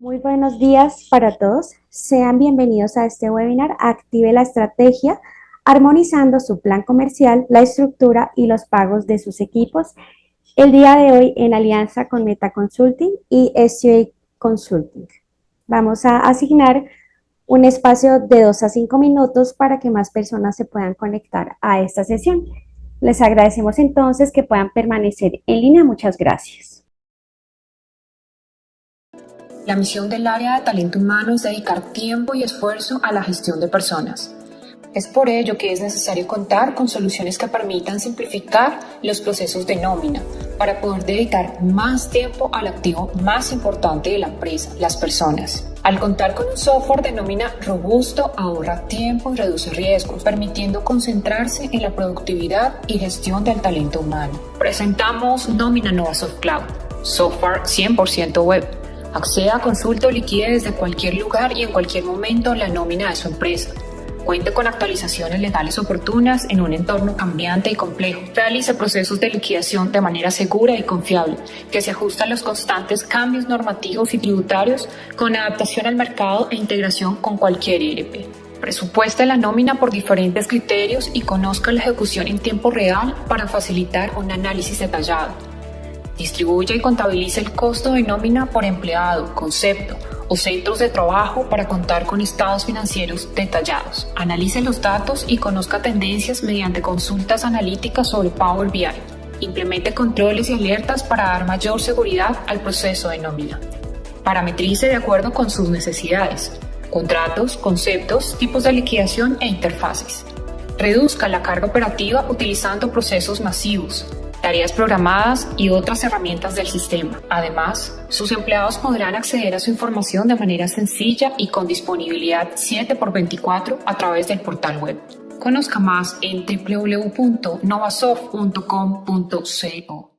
Muy buenos días para todos. Sean bienvenidos a este webinar Active la estrategia, armonizando su plan comercial, la estructura y los pagos de sus equipos. El día de hoy en alianza con Meta Consulting y SUA Consulting. Vamos a asignar un espacio de 2 a 5 minutos para que más personas se puedan conectar a esta sesión. Les agradecemos entonces que puedan permanecer en línea. Muchas gracias. La misión del área de talento humano es dedicar tiempo y esfuerzo a la gestión de personas. Es por ello que es necesario contar con soluciones que permitan simplificar los procesos de nómina para poder dedicar más tiempo al activo más importante de la empresa, las personas. Al contar con un software de nómina robusto, ahorra tiempo y reduce riesgos, permitiendo concentrarse en la productividad y gestión del talento humano. Presentamos Nómina Novasoft Cloud, software 100% web. Acceda, consulte o liquide desde cualquier lugar y en cualquier momento la nómina de su empresa. Cuente con actualizaciones legales oportunas en un entorno cambiante y complejo. Realice procesos de liquidación de manera segura y confiable, que se ajusta a los constantes cambios normativos y tributarios con adaptación al mercado e integración con cualquier ERP. Presupueste la nómina por diferentes criterios y conozca la ejecución en tiempo real para facilitar un análisis detallado. Distribuya y contabilice el costo de nómina por empleado, concepto o centros de trabajo para contar con estados financieros detallados. Analice los datos y conozca tendencias mediante consultas analíticas sobre Power BI. Implemente controles y alertas para dar mayor seguridad al proceso de nómina. Parametrice de acuerdo con sus necesidades, contratos, conceptos, tipos de liquidación e interfaces. Reduzca la carga operativa utilizando procesos masivos, tareas programadas y otras herramientas del sistema. Además, sus empleados podrán acceder a su información de manera sencilla y con disponibilidad 7x24 a través del portal web. Conozca más en www.novasoft.com.co.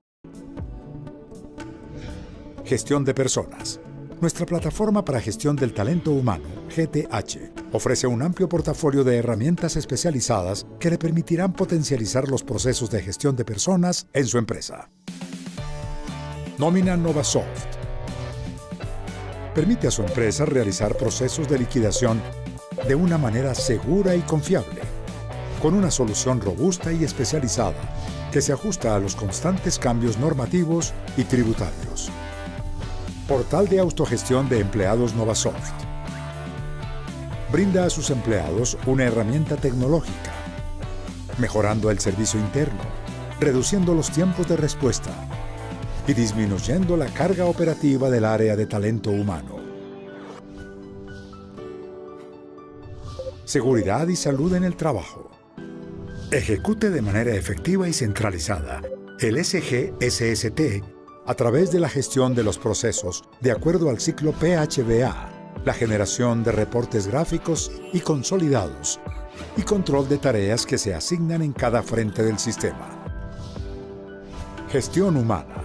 Gestión de personas. Nuestra plataforma para gestión del talento humano, GTH, ofrece un amplio portafolio de herramientas especializadas que le permitirán potencializar los procesos de gestión de personas en su empresa. Nómina Novasoft. Permite a su empresa realizar procesos de liquidación de una manera segura y confiable, con una solución robusta y especializada que se ajusta a los constantes cambios normativos y tributarios. Portal de autogestión de empleados Novasoft. Brinda a sus empleados una herramienta tecnológica, mejorando el servicio interno, reduciendo los tiempos de respuesta y disminuyendo la carga operativa del área de talento humano. Seguridad y salud en el trabajo. Ejecute de manera efectiva y centralizada el SGSST a través de la gestión de los procesos de acuerdo al ciclo PHBA, la generación de reportes gráficos y consolidados y control de tareas que se asignan en cada frente del sistema. Gestión humana.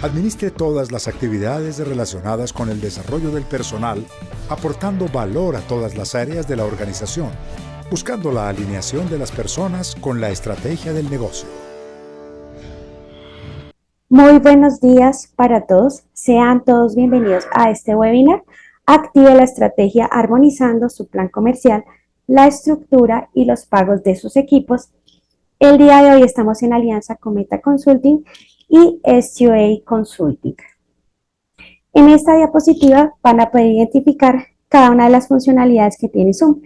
Administre todas las actividades relacionadas con el desarrollo del personal, aportando valor a todas las áreas de la organización, buscando la alineación de las personas con la estrategia del negocio. Muy buenos días para todos. Sean todos bienvenidos a este webinar. Active la estrategia armonizando su plan comercial, la estructura y los pagos de sus equipos. El día de hoy estamos en alianza con Meta Consulting y SUA Consulting. En esta diapositiva van a poder identificar cada una de las funcionalidades que tiene Zoom.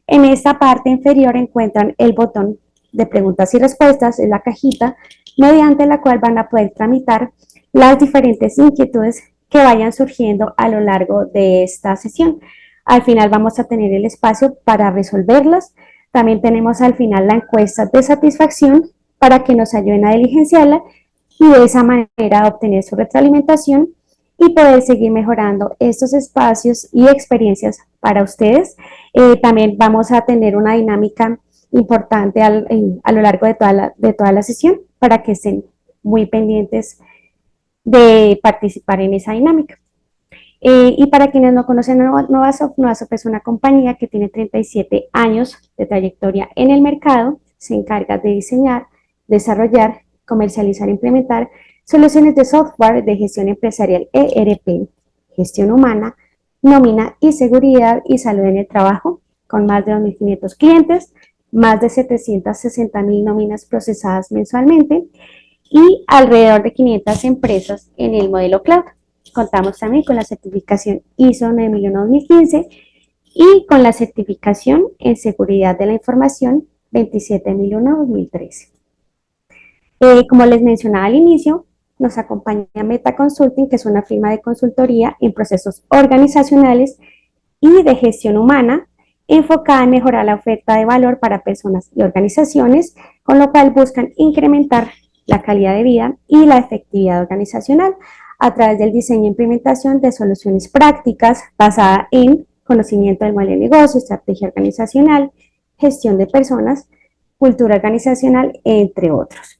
En esta parte inferior encuentran el botón de preguntas y respuestas, en la cajita, mediante la cual van a poder tramitar las diferentes inquietudes que vayan surgiendo a lo largo de esta sesión. Al final vamos a tener el espacio para resolverlas. También tenemos al final la encuesta de satisfacción para que nos ayuden a diligenciarla y de esa manera obtener su retroalimentación y poder seguir mejorando estos espacios y experiencias para ustedes. También vamos a tener una dinámica importante a lo largo de toda la sesión para que estén muy pendientes de participar en esa dinámica. Y para quienes no conocen Novasoft, Novasoft es una compañía que tiene 37 años de trayectoria en el mercado, se encarga de diseñar, desarrollar, comercializar e implementar soluciones de software de gestión empresarial ERP, gestión humana, nómina y seguridad y salud en el trabajo, con más de 2.500 clientes, más de 760.000 nóminas procesadas mensualmente y alrededor de 500 empresas en el modelo cloud. Contamos también con la certificación ISO 9001-2015 y con la certificación en seguridad de la información 27001-2013. Como les mencionaba al inicio, nos acompaña Meta Consulting, que es una firma de consultoría en procesos organizacionales y de gestión humana, enfocada en mejorar la oferta de valor para personas y organizaciones, con lo cual buscan incrementar la calidad de vida y la efectividad organizacional a través del diseño e implementación de soluciones prácticas basadas en conocimiento del modelo de negocio, estrategia organizacional, gestión de personas, cultura organizacional, entre otros.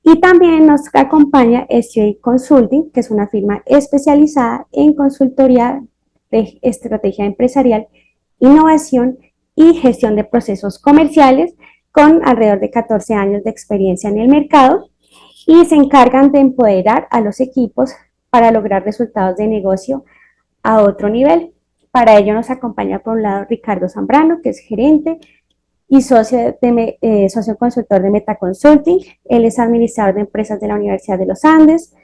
Y también nos acompaña SGA Consulting, que es una firma especializada en consultoría de estrategia empresarial, innovación y gestión de procesos comerciales, con alrededor de 14 años de experiencia en el mercado, y se encargan de empoderar a los equipos para lograr resultados de negocio a otro nivel. Para ello nos acompaña por un lado Ricardo Zambrano, que es gerente y socio consultor de Meta Consulting. Él es administrador de empresas de la Universidad de los Andes,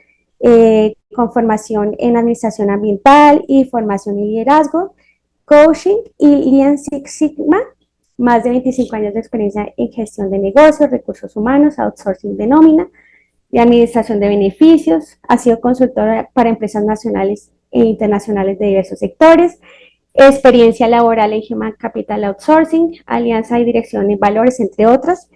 con formación en administración ambiental y formación en liderazgo, coaching y Lean Six Sigma, más de 25 años de experiencia en gestión de negocios, recursos humanos, outsourcing de nómina, de administración de beneficios. Ha sido consultor para empresas nacionales e internacionales de diversos sectores, experiencia laboral en Human Capital Outsourcing, alianza y dirección en valores, entre otras,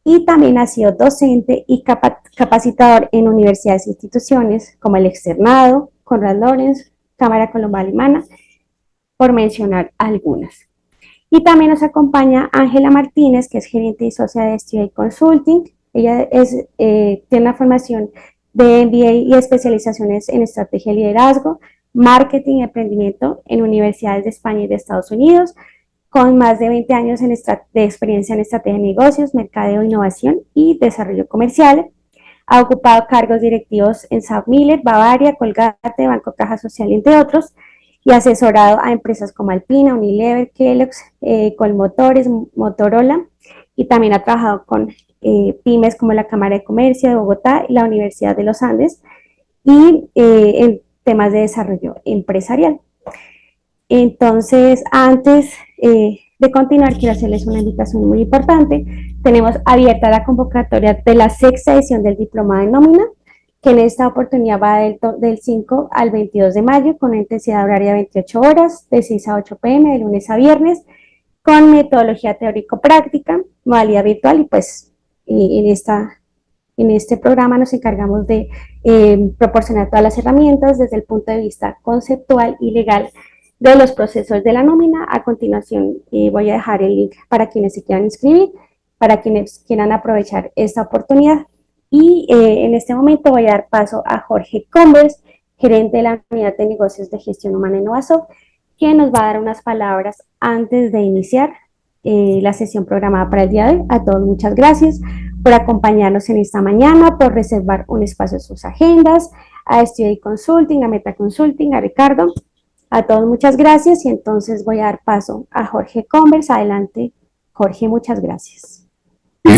y también ha sido docente y capacitador en universidades e instituciones como el Externado, Konrad Lorenz, Cámara Colombo Alemana, por mencionar algunas. Y también nos acompaña Ángela Martínez, que es gerente y socia de SGA Consulting. Ella tiene una formación de MBA y especializaciones en estrategia y liderazgo, marketing y emprendimiento en universidades de España y de Estados Unidos, con más de 20 años de experiencia en estrategia de negocios, mercadeo, innovación y desarrollo comercial. Ha ocupado cargos directivos en South Miller, Bavaria, Colgate, Banco Caja Social, entre otros, y asesorado a empresas como Alpina, Unilever, Kellogg's, Colmotores, Motorola, y también ha trabajado con pymes como la Cámara de Comercio de Bogotá y la Universidad de los Andes, y en temas de desarrollo empresarial. Entonces, antes de continuar, quiero hacerles una invitación muy importante. Tenemos abierta la convocatoria de la sexta edición del Diplomado de Nómina, que en esta oportunidad va del 5 al 22 de mayo, con una intensidad horaria de 28 horas, de 6 a 8 p.m., de lunes a viernes, con metodología teórico-práctica, modalidad virtual, y pues en este programa nos encargamos de proporcionar todas las herramientas desde el punto de vista conceptual y legal de los procesos de la nómina. A continuación voy a dejar el link para quienes se quieran inscribir, para quienes quieran aprovechar esta oportunidad. Y en este momento voy a dar paso a Jorge Converse, gerente de la Unidad de Negocios de Gestión Humana en Novasoft, quien nos va a dar unas palabras antes de iniciar la sesión programada para el día de hoy. A todos muchas gracias por acompañarnos en esta mañana, por reservar un espacio en sus agendas, a SGA Consulting, a Meta Consulting, a Ricardo. A todos muchas gracias, y entonces voy a dar paso a Jorge Converse. Adelante, Jorge, muchas gracias.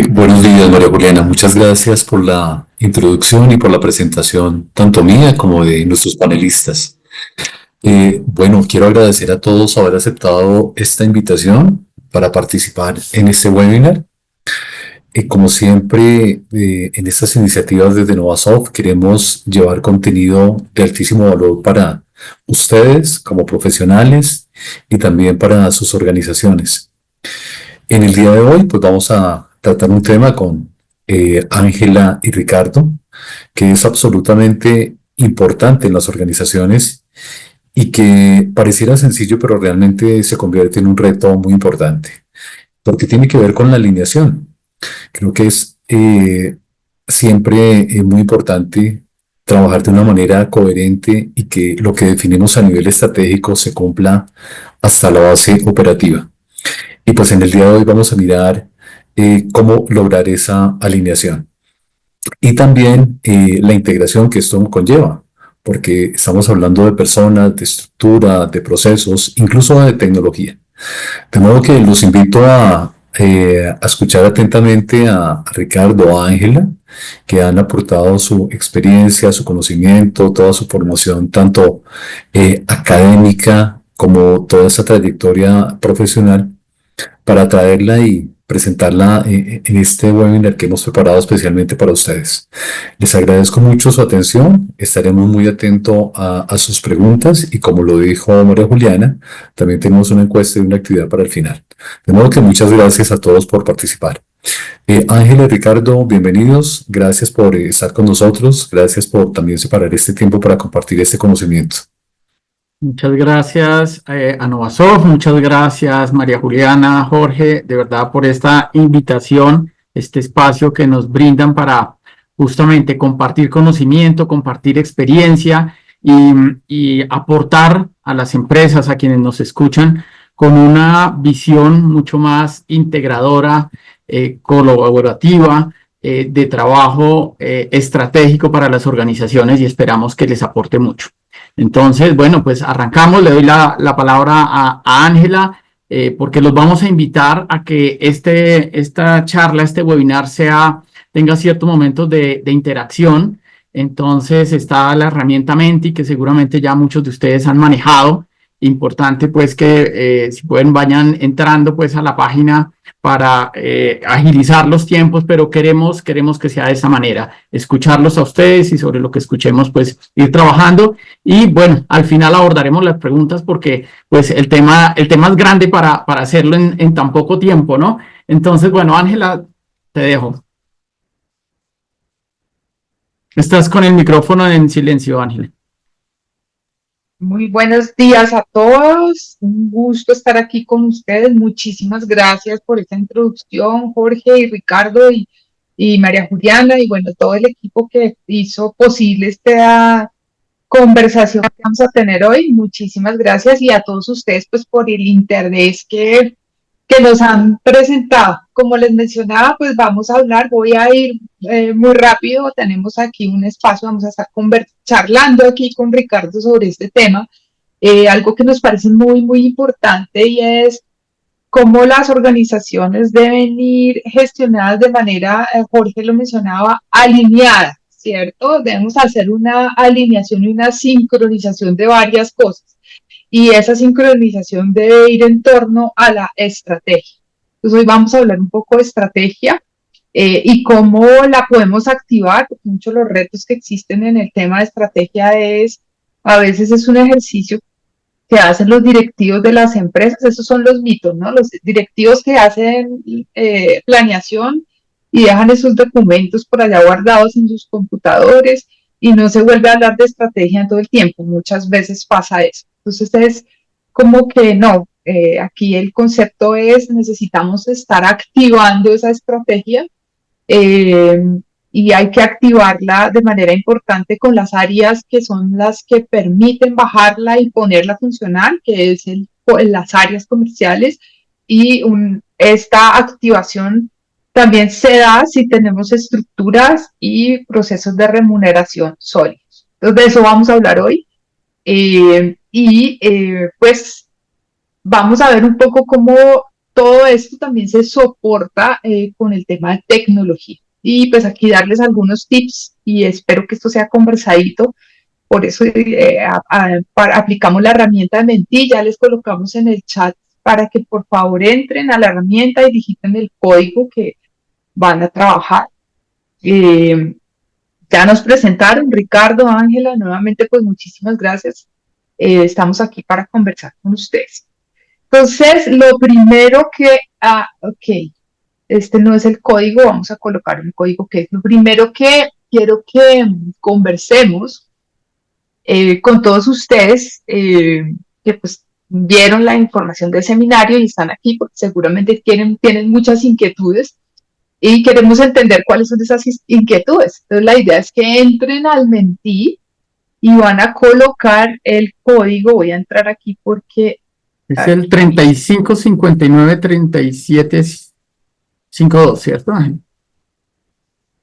Buenos días, María Juliana. Muchas gracias por la introducción y por la presentación, tanto mía como de nuestros panelistas. Bueno, quiero agradecer a todos haber aceptado esta invitación para participar en este webinar. Como siempre, en estas iniciativas desde Novasoft queremos llevar contenido de altísimo valor para ustedes como profesionales y también para sus organizaciones. En el día de hoy, pues vamos a tratar un tema con Ángela y Ricardo, que es absolutamente importante en las organizaciones y que pareciera sencillo, pero realmente se convierte en un reto muy importante, porque tiene que ver con la alineación. Creo que es siempre muy importante trabajar de una manera coherente y que lo que definimos a nivel estratégico se cumpla hasta la base operativa. Y pues en el día de hoy vamos a mirar cómo lograr esa alineación. Y también la integración que esto conlleva, porque estamos hablando de personas, de estructura, de procesos, incluso de tecnología. De modo que los invito a escuchar atentamente a Ricardo, a Ángela, que han aportado su experiencia, su conocimiento, toda su formación, tanto académica como toda esa trayectoria profesional, para traerla y presentarla en este webinar que hemos preparado especialmente para ustedes. Les agradezco mucho su atención, estaremos muy atentos a sus preguntas y, como lo dijo María Juliana, también tenemos una encuesta y una actividad para el final. De modo que muchas gracias a todos por participar. Ángela y Ricardo, bienvenidos, gracias por estar con nosotros, gracias por también separar este tiempo para compartir este conocimiento. Muchas gracias a Novasov, muchas gracias María Juliana, Jorge, de verdad por esta invitación, este espacio que nos brindan para justamente compartir conocimiento, compartir experiencia y aportar a las empresas, a quienes nos escuchan, con una visión mucho más integradora, colaborativa, de trabajo estratégico para las organizaciones, y esperamos que les aporte mucho. Entonces, bueno, pues arrancamos. Le doy la palabra a Ángela, porque los vamos a invitar a que esta charla, este webinar tenga ciertos momentos de interacción. Entonces está la herramienta Menti, que seguramente ya muchos de ustedes han manejado. Importante pues que si pueden vayan entrando pues a la página para agilizar los tiempos, pero queremos que sea de esa manera, escucharlos a ustedes y sobre lo que escuchemos pues ir trabajando. Y bueno, al final abordaremos las preguntas, porque pues el tema es grande para hacerlo en tan poco tiempo, ¿no? Entonces, bueno, Ángela, te dejo. Estás con el micrófono en silencio, Ángela. Muy buenos días a todos, un gusto estar aquí con ustedes. Muchísimas gracias por esta introducción, Jorge y Ricardo y María Juliana, y bueno, todo el equipo que hizo posible esta conversación que vamos a tener hoy. Muchísimas gracias, y a todos ustedes pues por el interés que nos han presentado. Como les mencionaba, pues vamos a hablar, voy a ir muy rápido, tenemos aquí un espacio, vamos a estar charlando aquí con Ricardo sobre este tema, algo que nos parece muy, muy importante, y es cómo las organizaciones deben ir gestionadas de manera, Jorge lo mencionaba, alineada, ¿cierto? Debemos hacer una alineación y una sincronización de varias cosas, y esa sincronización debe ir en torno a la estrategia. Entonces hoy vamos a hablar un poco de estrategia y cómo la podemos activar, porque muchos de los retos que existen en el tema de estrategia a veces es un ejercicio que hacen los directivos de las empresas. Esos son los mitos, ¿no? Los directivos que hacen planeación y dejan esos documentos por allá guardados en sus computadores, y no se vuelve a hablar de estrategia en todo el tiempo. Muchas veces pasa eso. Entonces es como que no, aquí el concepto es: necesitamos estar activando esa estrategia, y hay que activarla de manera importante con las áreas que son las que permiten bajarla y ponerla a funcionar, que es las áreas comerciales, y esta activación también se da si tenemos estructuras y procesos de remuneración sólidos. Entonces de eso vamos a hablar hoy, pues vamos a ver un poco cómo todo esto también se soporta con el tema de tecnología. Y pues aquí darles algunos tips, y espero que esto sea conversadito. Por eso aplicamos la herramienta de Menti. Ya les colocamos en el chat para que por favor entren a la herramienta y digiten el código que van a trabajar. Ya nos presentaron Ricardo, Ángela, nuevamente pues muchísimas gracias. Estamos aquí para conversar con ustedes. Entonces, lo primero este no es el código, vamos a colocar un código que es lo primero que quiero que conversemos con todos ustedes, que pues vieron la información del seminario y están aquí porque seguramente tienen muchas inquietudes, y queremos entender cuáles son esas inquietudes. Entonces, la idea es que entren al Menti y van a colocar el código. Voy a entrar aquí porque es el 35593752, ¿cierto?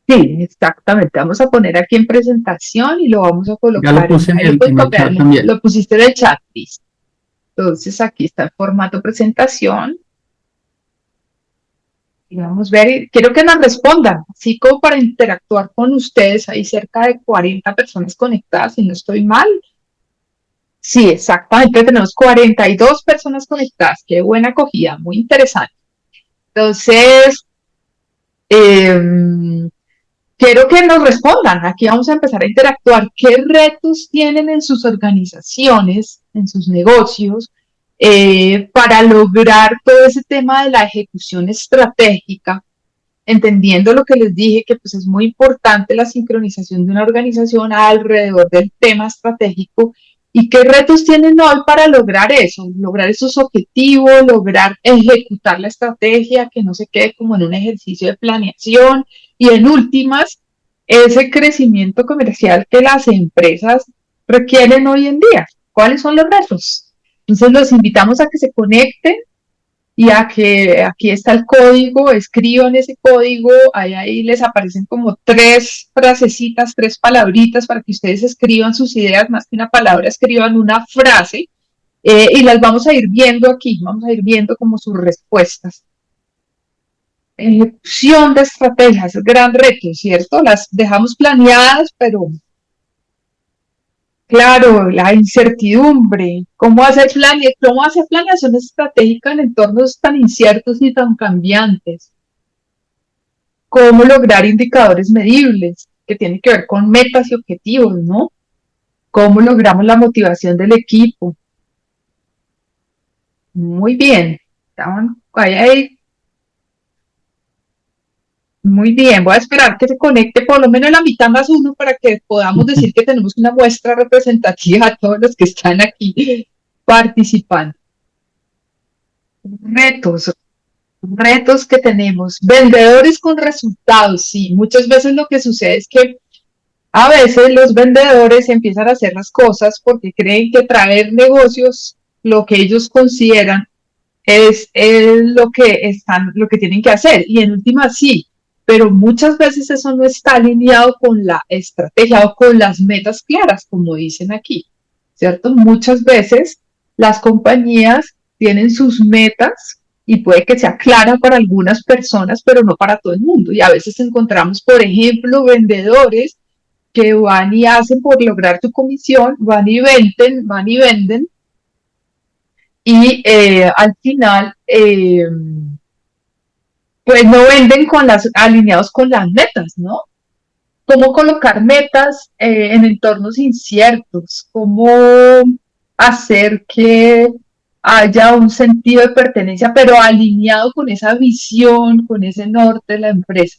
Sí, exactamente. Vamos a poner aquí en presentación y lo vamos a Ya colocar lo puse ahí lo puedes en el copiar, chat también. lo pusiste en el chat, listo. Entonces aquí está el formato presentación. Y vamos a ver, quiero que nos respondan, así como para interactuar con ustedes. Hay cerca de 40 personas conectadas, si no estoy mal. Sí, exactamente, tenemos 42 personas conectadas. Qué buena acogida, muy interesante. Entonces, eh, quiero que nos respondan. Aquí vamos a empezar a interactuar. ¿Qué retos tienen en sus organizaciones, en sus negocios, para lograr todo ese tema de la ejecución estratégica? Entendiendo lo que les dije, que pues es muy importante la sincronización de una organización alrededor del tema estratégico. ¿Y qué retos tienen hoy para lograr eso? Lograr esos objetivos, lograr ejecutar la estrategia, que no se quede como en un ejercicio de planeación. Y en últimas, ese crecimiento comercial que las empresas requieren hoy en día. ¿Cuáles son los retos? Entonces los invitamos a que se conecten y a que aquí está el código, escriban ese código, ahí les aparecen como 3 frasecitas, 3 palabritas para que ustedes escriban sus ideas, más que una palabra, escriban una frase, y las vamos a ir viendo aquí, vamos a ir viendo como sus respuestas. Ejecución de estrategias, gran reto, ¿cierto? Las dejamos planeadas, pero claro, la incertidumbre, cómo hacer planeación estratégica en entornos tan inciertos y tan cambiantes, cómo lograr indicadores medibles que tienen que ver con metas y objetivos, ¿no? Cómo logramos la motivación del equipo. Muy bien, ahí. Muy bien, voy a esperar que se conecte por lo menos la mitad más uno para que podamos decir que tenemos una muestra representativa a todos los que están aquí participando. Retos que tenemos. Vendedores con resultados, sí. Muchas veces lo que sucede es que a veces los vendedores empiezan a hacer las cosas porque creen que traer negocios, lo que ellos consideran es lo que tienen que hacer. Y en última sí, pero muchas veces eso no está alineado con la estrategia o con las metas claras, como dicen aquí, ¿cierto? Muchas veces las compañías tienen sus metas y puede que sea clara para algunas personas, pero no para todo el mundo. Y a veces encontramos, por ejemplo, vendedores que van y hacen por lograr tu comisión, van y venden, y al final pues no venden alineados con las metas, ¿no? Cómo colocar metas en entornos inciertos, cómo hacer que haya un sentido de pertenencia, pero alineado con esa visión, con ese norte de la empresa.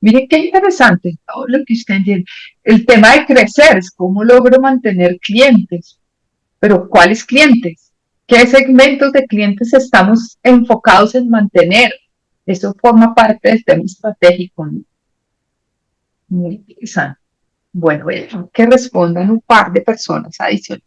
Miren qué interesante todo lo que usted entiende. El tema de crecer es cómo logro mantener clientes, pero ¿cuáles clientes? ¿Qué segmentos de clientes estamos enfocados en mantener? Eso forma parte del tema estratégico, ¿no? Muy interesante. Bueno, que respondan un par de personas adicionales.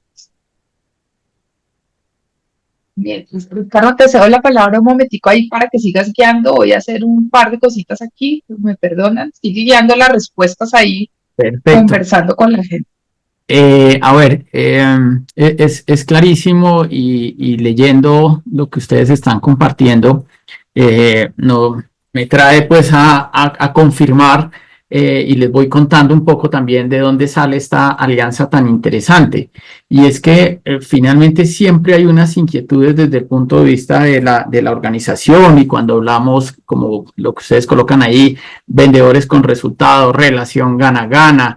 Bien, pues, Ricardo, te cedo la palabra un momentico ahí para que sigas guiando. Voy a hacer un par de cositas aquí, me perdonan. Sigue guiando las respuestas ahí, Perfecto. conversando con la gente. A ver, es clarísimo y leyendo lo que ustedes están compartiendo, no, me trae pues a confirmar y les voy contando un poco también de dónde sale esta alianza tan interesante. Y es que finalmente siempre hay unas inquietudes desde el punto de vista de la organización, y cuando hablamos, como lo que ustedes colocan ahí, vendedores con resultados, relación gana-gana,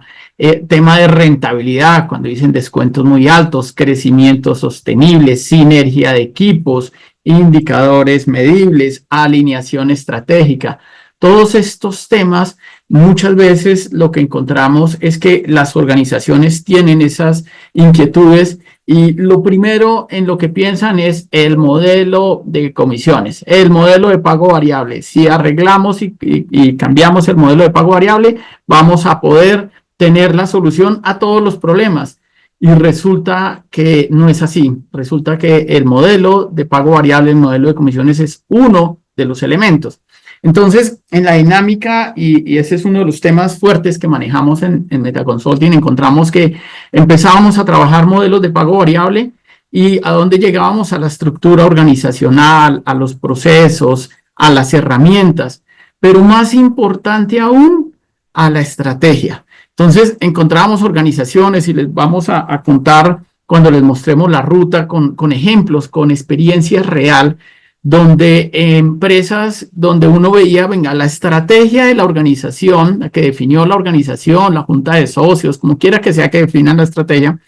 tema de rentabilidad, cuando dicen descuentos muy altos, crecimiento sostenible, sinergia de equipos, indicadores medibles, alineación estratégica. Todos estos temas, muchas veces lo que encontramos es que las organizaciones tienen esas inquietudes y lo primero en lo que piensan es el modelo de comisiones, el modelo de pago variable. Si arreglamos y cambiamos el modelo de pago variable, vamos a poder tener la solución a todos los problemas. Y resulta que no es así. Resulta que el modelo de pago variable, el modelo de comisiones es uno de los elementos. Entonces, en la dinámica, y ese es uno de los temas fuertes que manejamos en Metaconsulting, encontramos que empezábamos a trabajar modelos de pago variable y a dónde llegábamos a la estructura organizacional, a los procesos, a las herramientas, pero más importante aún, a la estrategia. Entonces, encontrábamos organizaciones y les vamos a contar cuando les mostremos la ruta con ejemplos, con experiencias real, donde empresas, donde uno veía, venga, la estrategia de la organización, la que definió la organización, la junta de socios, como quiera que sea que definan la estrategia,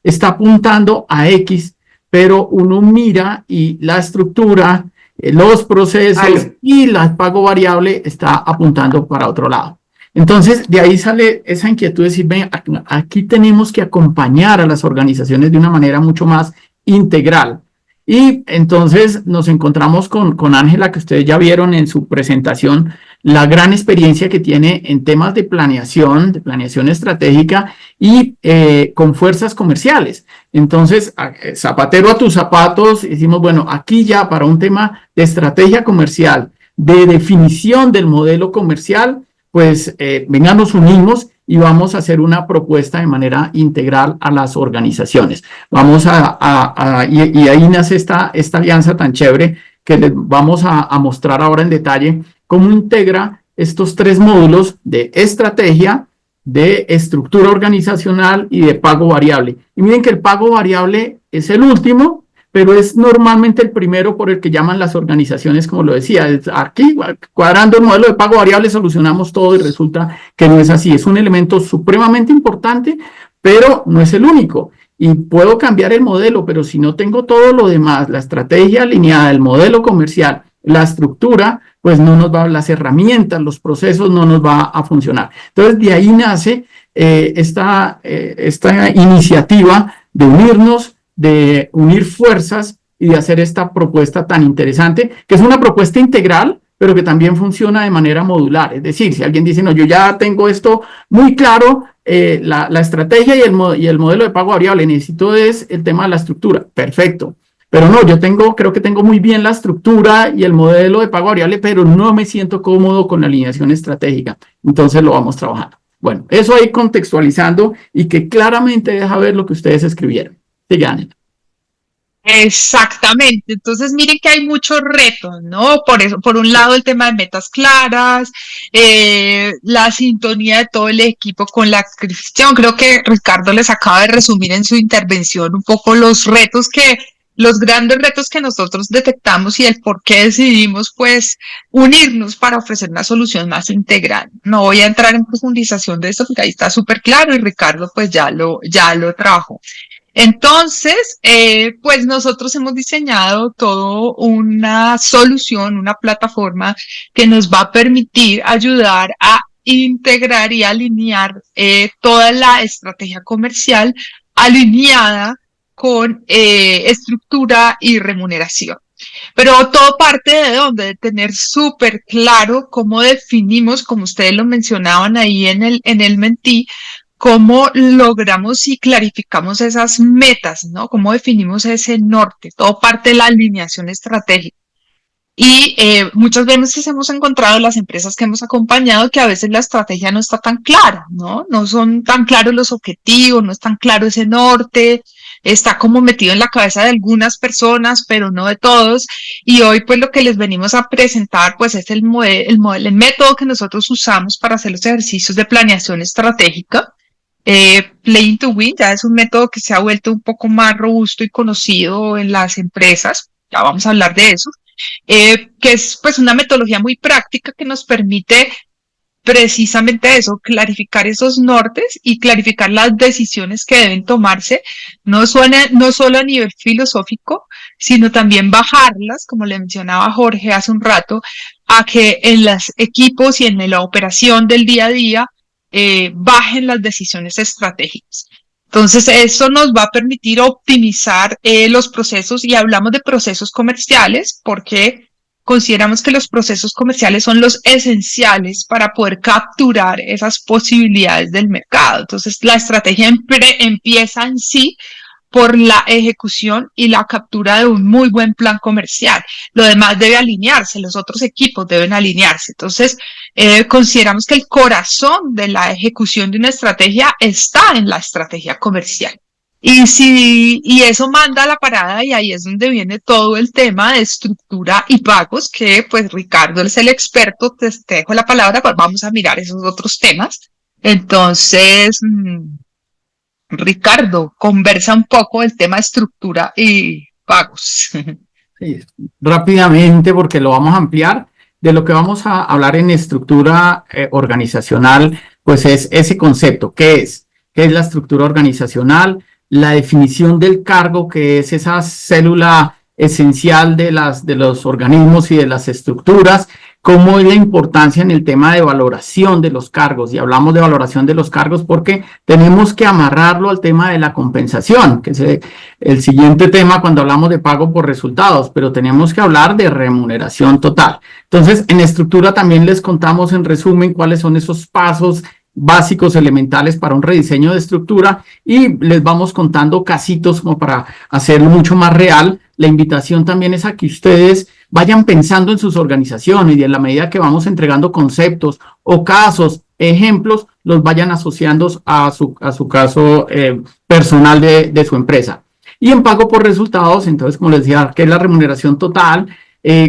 está apuntando a X, pero uno mira y la estructura, los procesos y el pago variable está apuntando para otro lado. Entonces, de ahí sale esa inquietud de decir, ven, aquí tenemos que acompañar a las organizaciones de una manera mucho más integral. Y entonces nos encontramos con Ángela, que ustedes ya vieron en su presentación, la gran experiencia que tiene en temas de planeación estratégica y con fuerzas comerciales. Entonces, zapatero a tus zapatos, decimos, bueno, aquí ya para un tema de estrategia comercial, de definición del modelo comercial, pues venga, nos unimos y vamos a hacer una propuesta de manera integral a las organizaciones. Vamos y ahí nace esta alianza tan chévere que les vamos a mostrar ahora en detalle cómo integra estos tres módulos de estrategia, de estructura organizacional y de pago variable. Y miren que el pago variable es el último, pero es normalmente el primero por el que llaman las organizaciones, como lo decía. Aquí, cuadrando el modelo de pago variable, solucionamos todo y resulta que no es así. Es un elemento supremamente importante, pero no es el único. Y puedo cambiar el modelo, pero si no tengo todo lo demás, la estrategia alineada, el modelo comercial, la estructura, pues no nos va, las herramientas, los procesos no nos va a funcionar. Entonces, de ahí nace esta iniciativa de unirnos, de unir fuerzas y de hacer esta propuesta tan interesante, que es una propuesta integral, pero que también funciona de manera modular. Es decir, si alguien dice, no, yo ya tengo esto muy claro, la estrategia y el modelo de pago variable, necesito es el tema de la estructura. Perfecto. Pero no, creo que tengo muy bien la estructura y el modelo de pago variable, pero no me siento cómodo con la alineación estratégica. Entonces lo vamos trabajando. Bueno, eso ahí contextualizando y que claramente deja ver lo que ustedes escribieron. Sigan. Exactamente, entonces miren que hay muchos retos, ¿no? Por eso, por un lado el tema de metas claras, la sintonía de todo el equipo con la adscripción. Creo que Ricardo les acaba de resumir en su intervención un poco los grandes retos que nosotros detectamos y el por qué decidimos pues unirnos para ofrecer una solución más integral. No voy a entrar en profundización de esto porque ahí está súper claro y Ricardo pues ya lo trabajó. Entonces, pues nosotros hemos diseñado todo una solución, una plataforma que nos va a permitir ayudar a integrar y alinear toda la estrategia comercial alineada con estructura y remuneración. Pero todo parte de dónde, de tener súper claro cómo definimos, como ustedes lo mencionaban ahí en el Mentí, cómo logramos y clarificamos esas metas, ¿no? Cómo definimos ese norte, todo parte de la alineación estratégica. Y muchas veces hemos encontrado en las empresas que hemos acompañado que a veces la estrategia no está tan clara, ¿no? No son tan claros los objetivos, no es tan claro ese norte, está como metido en la cabeza de algunas personas, pero no de todos. Y hoy pues lo que les venimos a presentar pues es el método que nosotros usamos para hacer los ejercicios de planeación estratégica. Playing to Win ya es un método que se ha vuelto un poco más robusto y conocido en las empresas, ya vamos a hablar de eso, que es pues una metodología muy práctica que nos permite precisamente eso, clarificar esos nortes y clarificar las decisiones que deben tomarse, no solo a nivel filosófico, sino también bajarlas, como le mencionaba Jorge hace un rato, a que en los equipos y en la operación del día a día bajen las decisiones estratégicas. Entonces, eso nos va a permitir optimizar los procesos y hablamos de procesos comerciales porque consideramos que los procesos comerciales son los esenciales para poder capturar esas posibilidades del mercado. Entonces, la estrategia empieza en sí por la ejecución y la captura de un muy buen plan comercial. Lo demás debe alinearse, los otros equipos deben alinearse. Entonces, consideramos que el corazón de la ejecución de una estrategia está en la estrategia comercial. Y eso manda a la parada y ahí es donde viene todo el tema de estructura y pagos, que pues Ricardo es el experto, te dejo la palabra, pues vamos a mirar esos otros temas. Entonces, Ricardo, conversa un poco del tema de estructura y pagos. Sí, rápidamente, porque lo vamos a ampliar. De lo que vamos a hablar en estructura organizacional, pues es ese concepto. ¿Qué es? ¿Qué es la estructura organizacional? La definición del cargo, que es esa célula esencial de los organismos y de las estructuras. Cómo es la importancia en el tema de valoración de los cargos. Y hablamos de valoración de los cargos porque tenemos que amarrarlo al tema de la compensación, que es el siguiente tema cuando hablamos de pago por resultados, pero tenemos que hablar de remuneración total. Entonces, en estructura también les contamos en resumen cuáles son esos pasos básicos, elementales para un rediseño de estructura, y les vamos contando casitos como para hacerlo mucho más real. La invitación también es a que ustedes vayan pensando en sus organizaciones y en la medida que vamos entregando conceptos o casos, ejemplos, los vayan asociando a su caso personal de su empresa. Y en pago por resultados, entonces, como les decía, ¿qué es la remuneración total?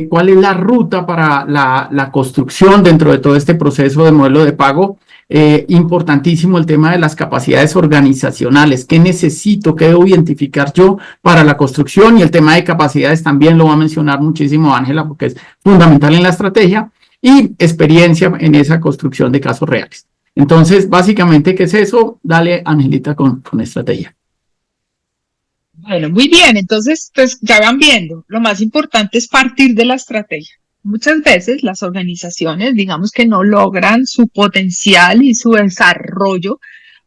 ¿Cuál es la ruta para la construcción dentro de todo este proceso de modelo de pago? Importantísimo el tema de las capacidades organizacionales. ¿Qué necesito? ¿Qué debo identificar yo para la construcción? Y el tema de capacidades también lo va a mencionar muchísimo Ángela, porque es fundamental en la estrategia, y experiencia en esa construcción de casos reales. Entonces, básicamente, ¿qué es eso? Dale, Angelita, con estrategia. Bueno, muy bien. Entonces, pues ya van viendo. Lo más importante es partir de la estrategia. Muchas veces las organizaciones, digamos que no logran su potencial y su desarrollo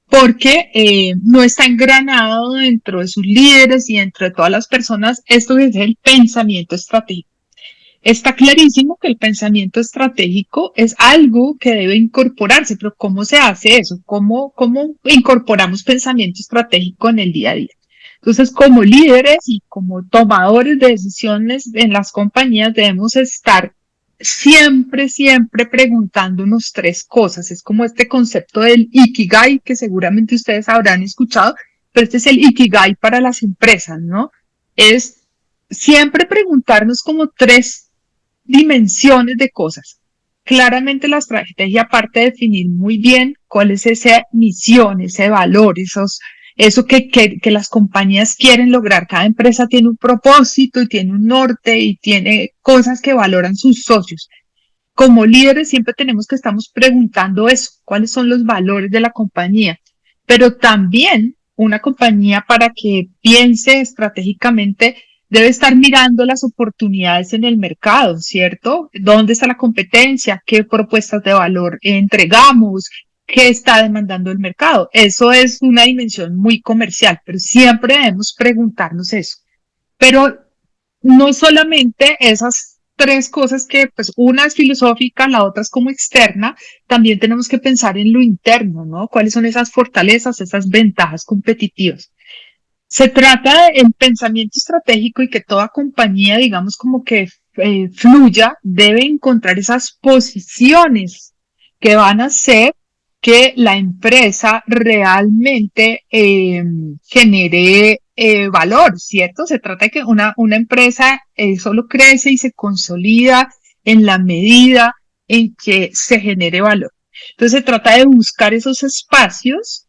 porque no está engranado dentro de sus líderes y dentro de todas las personas esto es el pensamiento estratégico. Está clarísimo que el pensamiento estratégico es algo que debe incorporarse, pero ¿cómo se hace eso? ¿Cómo incorporamos pensamiento estratégico en el día a día? Entonces, como líderes y como tomadores de decisiones en las compañías, debemos estar siempre preguntándonos tres cosas. Es como este concepto del Ikigai, que seguramente ustedes habrán escuchado, pero este es el Ikigai para las empresas, ¿no? Es siempre preguntarnos como tres dimensiones de cosas. Claramente la estrategia parte de definir muy bien cuál es esa misión, ese valor, eso que las compañías quieren lograr. Cada empresa tiene un propósito y tiene un norte y tiene cosas que valoran sus socios. Como líderes siempre tenemos que estamos preguntando eso, cuáles son los valores de la compañía, pero también una compañía para que piense estratégicamente debe estar mirando las oportunidades en el mercado, ¿cierto? ¿Dónde está la competencia? ¿Qué propuestas de valor entregamos? ¿Qué está demandando el mercado? Eso es una dimensión muy comercial, pero siempre debemos preguntarnos eso. Pero no solamente esas tres cosas que, pues, una es filosófica, la otra es como externa, también tenemos que pensar en lo interno, ¿no? ¿Cuáles son esas fortalezas, esas ventajas competitivas? Se trata del pensamiento estratégico y que toda compañía, digamos, como que fluya, debe encontrar esas posiciones que van a hacer que la empresa realmente genere valor, ¿cierto? Se trata de que una empresa solo crece y se consolida en la medida en que se genere valor. Entonces se trata de buscar esos espacios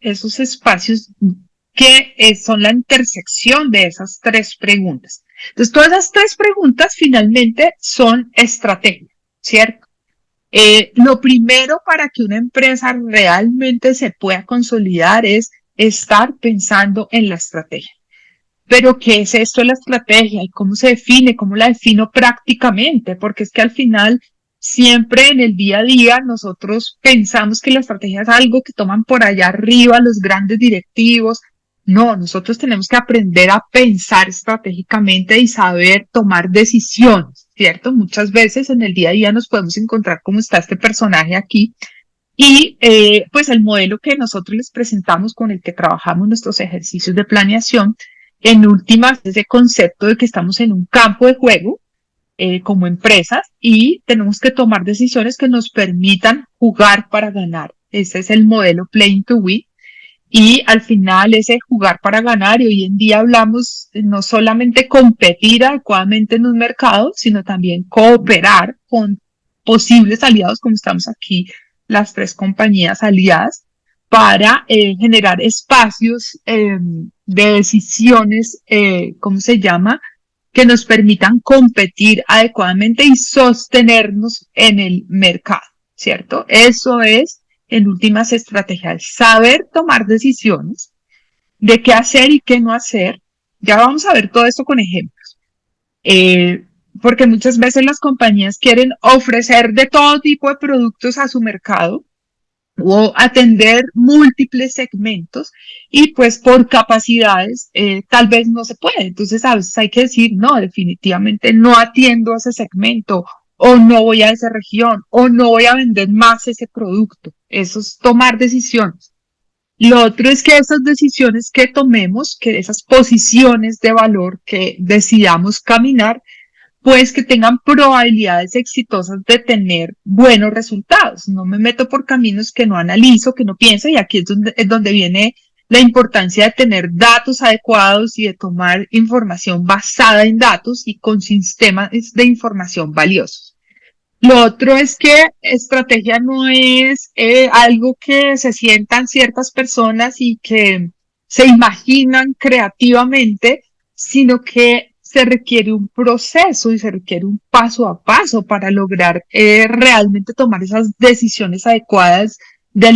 que son la intersección de esas tres preguntas. Entonces, todas esas tres preguntas finalmente son estrategia, ¿cierto? Lo primero para que una empresa realmente se pueda consolidar es estar pensando en la estrategia. Pero, ¿qué es esto de la estrategia? ¿Y cómo se define? ¿Cómo la defino prácticamente? Porque es que al final, siempre en el día a día, nosotros pensamos que la estrategia es algo que toman por allá arriba los grandes directivos. No, nosotros tenemos que aprender a pensar estratégicamente y saber tomar decisiones, ¿cierto? Muchas veces en el día a día nos podemos encontrar como está este personaje aquí y pues el modelo que nosotros les presentamos con el que trabajamos nuestros ejercicios de planeación En últimas, ese concepto de que estamos en un campo de juego como empresas y tenemos que tomar decisiones que nos permitan jugar para ganar. Ese es el modelo Playing to Win. Y al final ese jugar para ganar, y hoy en día hablamos no solamente competir adecuadamente en un mercado, sino también cooperar con posibles aliados, como estamos aquí, las tres compañías aliadas, para generar espacios de decisiones, ¿cómo se llama?, que nos permitan competir adecuadamente y sostenernos en el mercado, ¿cierto? Eso es, en últimas, estrategias, saber tomar decisiones de qué hacer y qué no hacer. Ya vamos a ver todo esto con ejemplos. Porque muchas veces las compañías quieren ofrecer de todo tipo de productos a su mercado o atender múltiples segmentos y pues por capacidades tal vez no se puede. Entonces a veces hay que decir, no, definitivamente no atiendo a ese segmento o no voy a esa región o no voy a vender más ese producto. Eso es tomar decisiones. Lo otro es que esas decisiones que tomemos, que esas posiciones de valor que decidamos caminar, pues que tengan probabilidades exitosas de tener buenos resultados. No me meto por caminos que no analizo, que no pienso, y aquí es donde viene la importancia de tener datos adecuados y de tomar información basada en datos y con sistemas de información valiosos. Lo otro es que estrategia no es algo que se sientan ciertas personas y que se imaginan creativamente, sino que se requiere un proceso y se requiere un paso a paso para lograr realmente tomar esas decisiones adecuadas de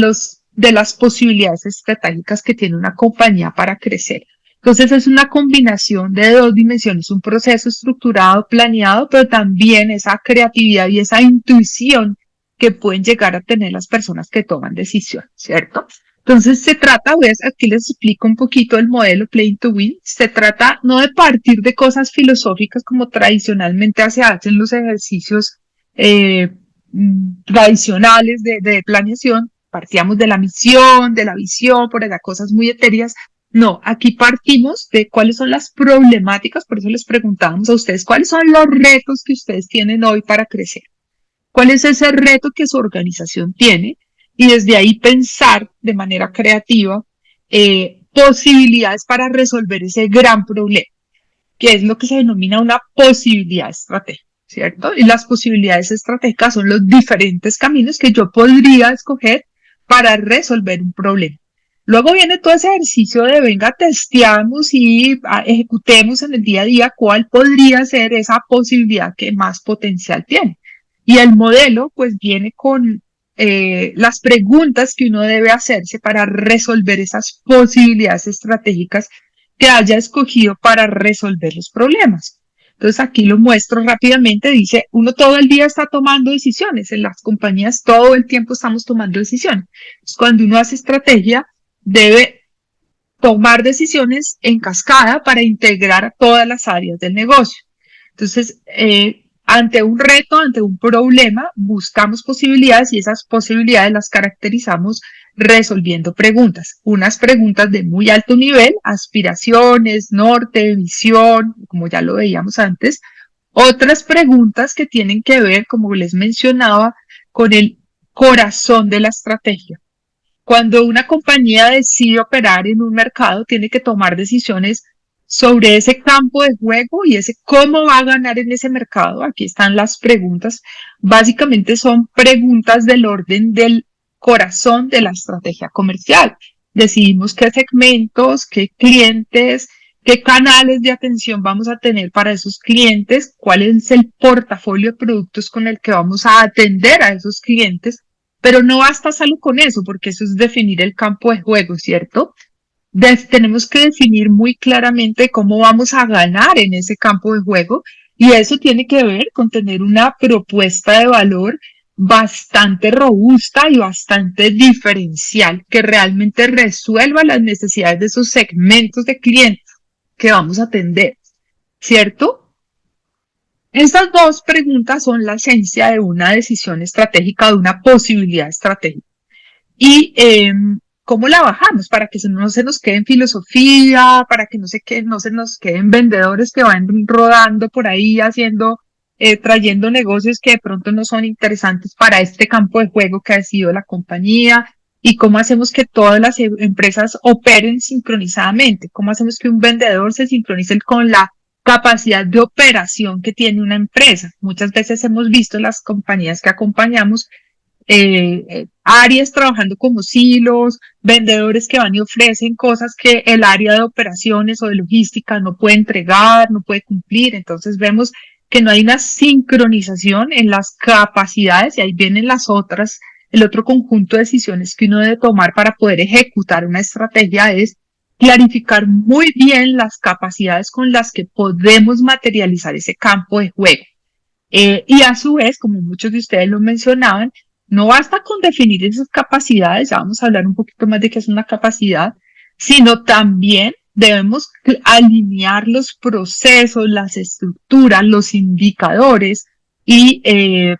las posibilidades estratégicas que tiene una compañía para crecer. Entonces es una combinación de dos dimensiones, un proceso estructurado, planeado, pero también esa creatividad y esa intuición que pueden llegar a tener las personas que toman decisiones, ¿cierto? Entonces se trata, aquí les explico un poquito el modelo Play to Win, se trata no de partir de cosas filosóficas como tradicionalmente se hacen los ejercicios tradicionales de planeación, partíamos de la misión, de la visión, por allá cosas muy etéreas. No, aquí partimos de cuáles son las problemáticas, por eso les preguntábamos a ustedes, cuáles son los retos que ustedes tienen hoy para crecer, cuál es ese reto que su organización tiene y desde ahí pensar de manera creativa posibilidades para resolver ese gran problema, que es lo que se denomina una posibilidad estratégica, ¿cierto? Y las posibilidades estratégicas son los diferentes caminos que yo podría escoger para resolver un problema. Luego viene todo ese ejercicio de venga, testeamos y ejecutemos en el día a día cuál podría ser esa posibilidad que más potencial tiene. Y el modelo pues viene con las preguntas que uno debe hacerse para resolver esas posibilidades estratégicas que haya escogido para resolver los problemas. Entonces aquí lo muestro rápidamente, dice, uno todo el día está tomando decisiones, en las compañías todo el tiempo estamos tomando decisiones. Entonces, cuando uno hace estrategia, debe tomar decisiones en cascada para integrar a todas las áreas del negocio. Entonces, ante un reto, ante un problema, buscamos posibilidades y esas posibilidades las caracterizamos resolviendo preguntas. Unas preguntas de muy alto nivel, aspiraciones, norte, visión, como ya lo veíamos antes. Otras preguntas que tienen que ver, como les mencionaba, con el corazón de la estrategia. Cuando una compañía decide operar en un mercado, tiene que tomar decisiones sobre ese campo de juego y ese cómo va a ganar en ese mercado. Aquí están las preguntas. Básicamente son preguntas del orden del corazón de la estrategia comercial. Decidimos qué segmentos, qué clientes, qué canales de atención vamos a tener para esos clientes, cuál es el portafolio de productos con el que vamos a atender a esos clientes. Pero no basta solo con eso, porque eso es definir el campo de juego, ¿cierto? Tenemos que definir muy claramente cómo vamos a ganar en ese campo de juego y eso tiene que ver con tener una propuesta de valor bastante robusta y bastante diferencial que realmente resuelva las necesidades de esos segmentos de clientes que vamos a atender, ¿cierto? Estas dos preguntas son la esencia de una decisión estratégica, de una posibilidad estratégica. Y ¿cómo la bajamos? Para que no se nos quede en filosofía, para que no se nos queden vendedores que van rodando por ahí haciendo, trayendo negocios que de pronto no son interesantes para este campo de juego que ha sido la compañía. ¿Y cómo hacemos que todas las empresas operen sincronizadamente? ¿Cómo hacemos que un vendedor se sincronice con la capacidad de operación que tiene una empresa? Muchas veces hemos visto las compañías que acompañamos, áreas trabajando como silos, vendedores que van y ofrecen cosas que el área de operaciones o de logística no puede entregar, no puede cumplir. Entonces vemos que no hay una sincronización en las capacidades y ahí vienen el otro conjunto de decisiones que uno debe tomar para poder ejecutar una estrategia es clarificar muy bien las capacidades con las que podemos materializar ese campo de juego. Y a su vez, como muchos de ustedes lo mencionaban, no basta con definir esas capacidades, ya vamos a hablar un poquito más de qué es una capacidad, sino también debemos alinear los procesos, las estructuras, los indicadores y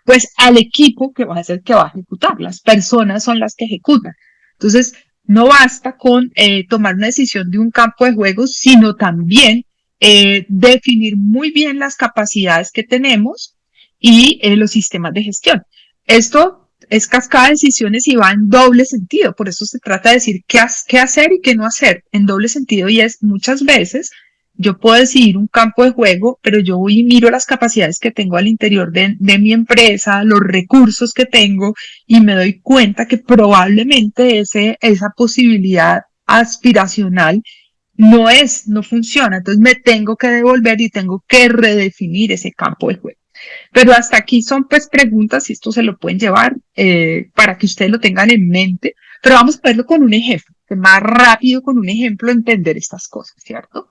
pues al equipo que va a ser que va a ejecutar. Las personas son las que ejecutan. Entonces, no basta con tomar una decisión de un campo de juego, sino también definir muy bien las capacidades que tenemos y los sistemas de gestión. Esto es cascada de decisiones y va en doble sentido, por eso se trata de decir qué hacer y qué no hacer, en doble sentido, y es muchas veces yo puedo decidir un campo de juego, pero yo voy y miro las capacidades que tengo al interior de mi empresa, los recursos que tengo, y me doy cuenta que probablemente esa posibilidad aspiracional no funciona, entonces me tengo que devolver y tengo que redefinir ese campo de juego. Pero hasta aquí son pues preguntas y esto se lo pueden llevar para que ustedes lo tengan en mente, pero vamos a verlo con un ejemplo, que más rápido con un ejemplo entender estas cosas, ¿cierto?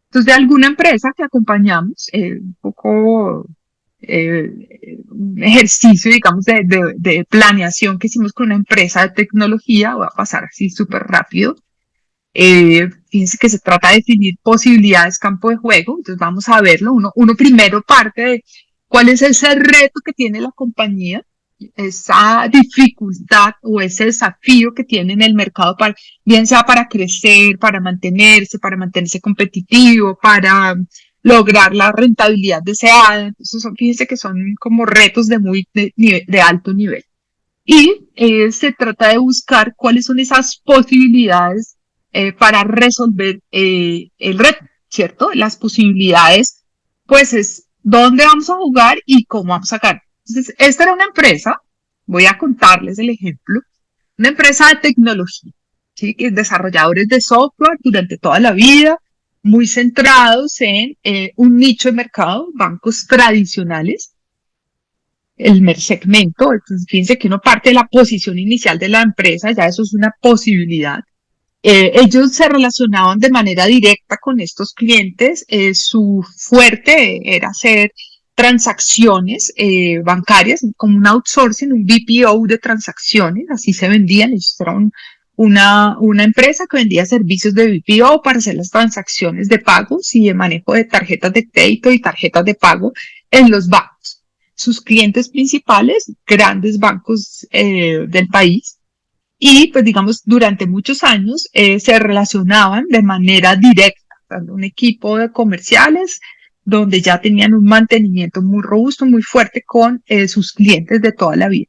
Entonces de alguna empresa que acompañamos, un poco un ejercicio, digamos, de planeación que hicimos con una empresa de tecnología, voy a pasar así súper rápido. Fíjense que se trata de definir posibilidades, campo de juego, entonces vamos a verlo. Uno primero parte de cuál es ese reto que tiene la compañía, esa dificultad o ese desafío que tiene en el mercado, bien sea para crecer, para mantenerse competitivo, para lograr la rentabilidad deseada. Entonces, fíjense que son como retos de alto nivel. Y se trata de buscar cuáles son esas posibilidades para resolver el reto, ¿cierto? Las posibilidades, pues es dónde vamos a jugar y cómo vamos a ganar. Entonces, esta era una empresa, voy a contarles el ejemplo, una empresa de tecnología, ¿sí? Que desarrolladores de software durante toda la vida, muy centrados en un nicho de mercado, bancos tradicionales, el segmento. Entonces, fíjense que uno parte de la posición inicial de la empresa, ya eso es una posibilidad. Ellos se relacionaban de manera directa con estos clientes, su fuerte era hacer transacciones bancarias, como un outsourcing, un BPO de transacciones, así se vendían. Ellos eran una empresa que vendía servicios de BPO para hacer las transacciones de pagos y de manejo de tarjetas de crédito y tarjetas de pago en los bancos. Sus clientes principales, grandes bancos del país, y pues digamos durante muchos años se relacionaban de manera directa, un equipo de comerciales donde ya tenían un mantenimiento muy robusto, muy fuerte con sus clientes de toda la vida.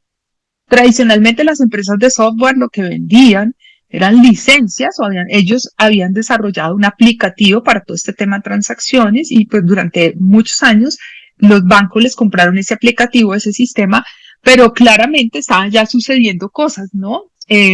Tradicionalmente las empresas de software lo que vendían eran licencias ellos habían desarrollado un aplicativo para todo este tema de transacciones y pues durante muchos años los bancos les compraron ese aplicativo, ese sistema, pero claramente estaban ya sucediendo cosas, ¿no?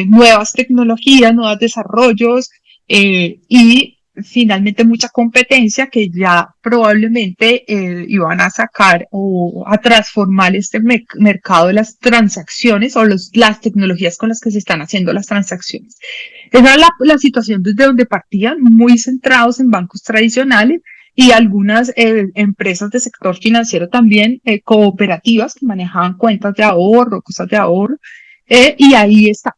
Nuevas tecnologías, nuevos desarrollos y finalmente mucha competencia que ya probablemente iban a sacar o a transformar este mercado de las transacciones o las tecnologías con las que se están haciendo las transacciones. Esa era la situación desde donde partían, muy centrados en bancos tradicionales y algunas empresas de sector financiero también, cooperativas que manejaban cuentas de ahorro, cosas de ahorro, y ahí está.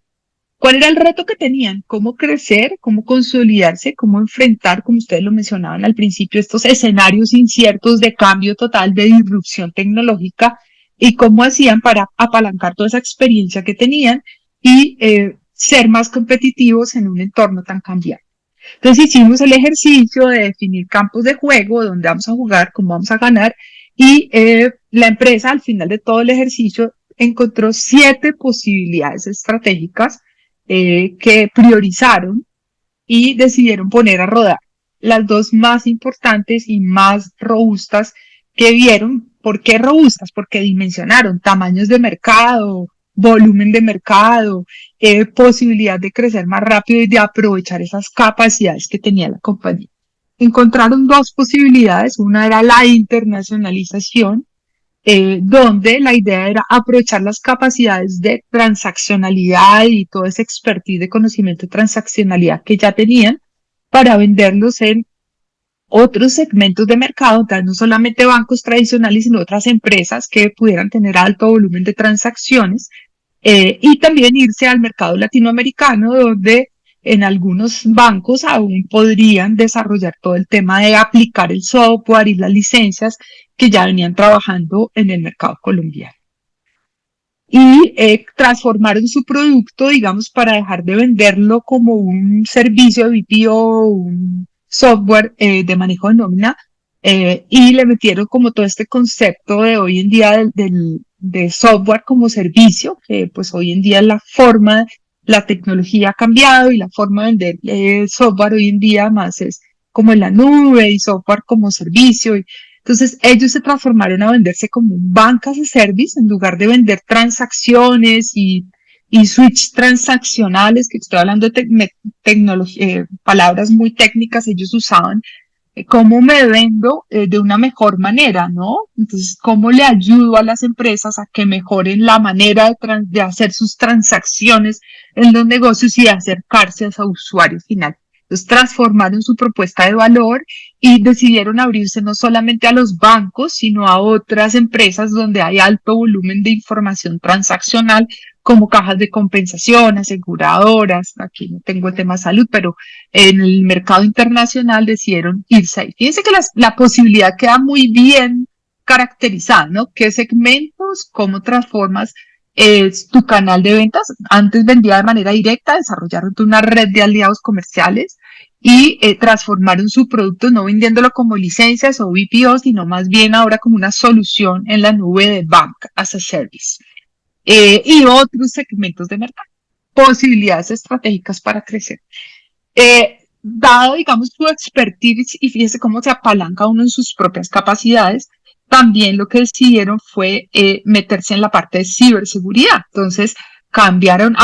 ¿Cuál era el reto que tenían? ¿Cómo crecer? ¿Cómo consolidarse? ¿Cómo enfrentar, como ustedes lo mencionaban al principio, estos escenarios inciertos de cambio total, de disrupción tecnológica? ¿Y cómo hacían para apalancar toda esa experiencia que tenían y ser más competitivos en un entorno tan cambiante. Entonces hicimos el ejercicio de definir campos de juego, dónde vamos a jugar, cómo vamos a ganar, y la empresa al final de todo el ejercicio encontró 7 posibilidades estratégicas que priorizaron y decidieron poner a rodar. Las 2 más importantes y más robustas que vieron. ¿Por qué robustas? Porque dimensionaron tamaños de mercado, volumen de mercado, posibilidad de crecer más rápido y de aprovechar esas capacidades que tenía la compañía. Encontraron 2 posibilidades. Una era la internacionalización, donde la idea era aprovechar las capacidades de transaccionalidad y todo ese expertise de conocimiento de transaccionalidad que ya tenían para venderlos en otros segmentos de mercado, no solamente bancos tradicionales, sino otras empresas que pudieran tener alto volumen de transacciones, y también irse al mercado latinoamericano, donde en algunos bancos aún podrían desarrollar todo el tema de aplicar el software y las licencias que ya venían trabajando en el mercado colombiano. Y transformaron su producto, digamos, para dejar de venderlo como un servicio de BPO, un software de manejo de nómina, y le metieron como todo este concepto de hoy en día de software como servicio, que pues hoy en día la forma, la tecnología ha cambiado y la forma de vender software hoy en día más es como en la nube y software como servicio. Entonces ellos se transformaron a venderse como un bank as a service en lugar de vender transacciones y switch transaccionales, que estoy hablando de tecnología, palabras muy técnicas, ellos usaban cómo me vendo de una mejor manera, ¿no? Entonces, cómo le ayudo a las empresas a que mejoren la manera de hacer sus transacciones en los negocios y de acercarse a su usuario final. Entonces, transformaron su propuesta de valor y decidieron abrirse no solamente a los bancos, sino a otras empresas donde hay alto volumen de información transaccional, como cajas de compensación, aseguradoras. Aquí no tengo el tema de salud, pero en el mercado internacional decidieron irse ahí. Fíjense que la posibilidad queda muy bien caracterizada, ¿no? ¿Qué segmentos? ¿Cómo transformas tu canal de ventas? Antes vendía de manera directa, desarrollaron una red de aliados comerciales y transformaron su producto no vendiéndolo como licencias o BPO, sino más bien ahora como una solución en la nube de Bank as a Service. Y otros segmentos de mercado, posibilidades estratégicas para crecer. Dado, digamos, su expertise y fíjese cómo se apalanca uno en sus propias capacidades, también lo que decidieron fue meterse en la parte de ciberseguridad. Entonces, ampliaron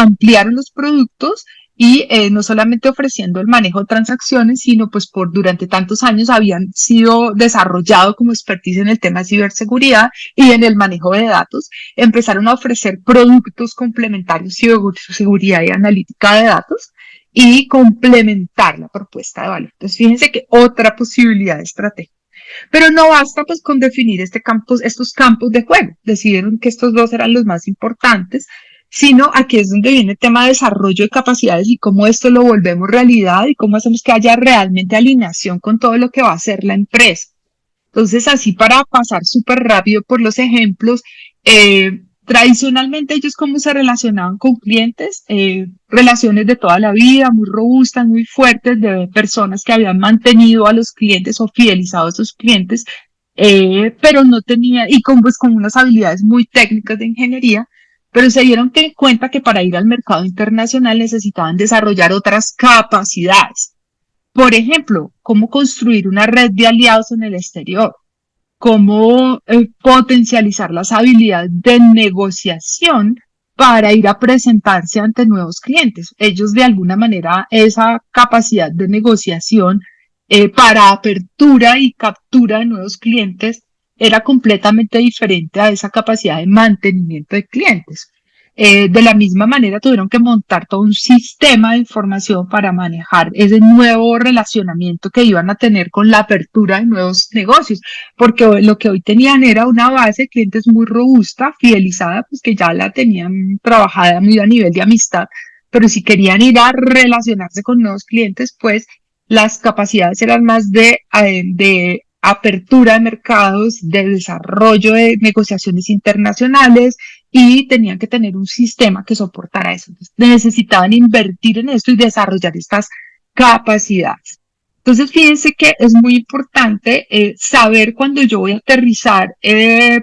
los productos y no solamente ofreciendo el manejo de transacciones, sino pues durante tantos años habían sido desarrollado como expertise en el tema de ciberseguridad y en el manejo de datos. Empezaron a ofrecer productos complementarios, ciberseguridad y analítica de datos, y complementar la propuesta de valor. Entonces, fíjense que otra posibilidad de estrategia. Pero no basta pues con definir estos campos de juego. Decidieron que estos 2 eran los más importantes, sino aquí es donde viene el tema de desarrollo de capacidades y cómo esto lo volvemos realidad y cómo hacemos que haya realmente alineación con todo lo que va a hacer la empresa. Entonces, así para pasar súper rápido por los ejemplos, tradicionalmente ellos cómo se relacionaban con clientes, relaciones de toda la vida, muy robustas, muy fuertes, de personas que habían mantenido a los clientes o fidelizado a sus clientes, pero no tenían, y con unas habilidades muy técnicas de ingeniería, pero se dieron cuenta que para ir al mercado internacional necesitaban desarrollar otras capacidades. Por ejemplo, cómo construir una red de aliados en el exterior, cómo potencializar las habilidades de negociación para ir a presentarse ante nuevos clientes. Ellos de alguna manera esa capacidad de negociación para apertura y captura de nuevos clientes era completamente diferente a esa capacidad de mantenimiento de clientes. De la misma manera tuvieron que montar todo un sistema de información para manejar ese nuevo relacionamiento que iban a tener con la apertura de nuevos negocios, porque lo que hoy tenían era una base de clientes muy robusta, fidelizada, pues que ya la tenían trabajada muy a nivel de amistad, pero si querían ir a relacionarse con nuevos clientes, pues las capacidades eran más de apertura de mercados, de desarrollo de negociaciones internacionales y tenían que tener un sistema que soportara eso. Entonces, necesitaban invertir en esto y desarrollar estas capacidades. Entonces, fíjense que es muy importante saber cuando yo voy a aterrizar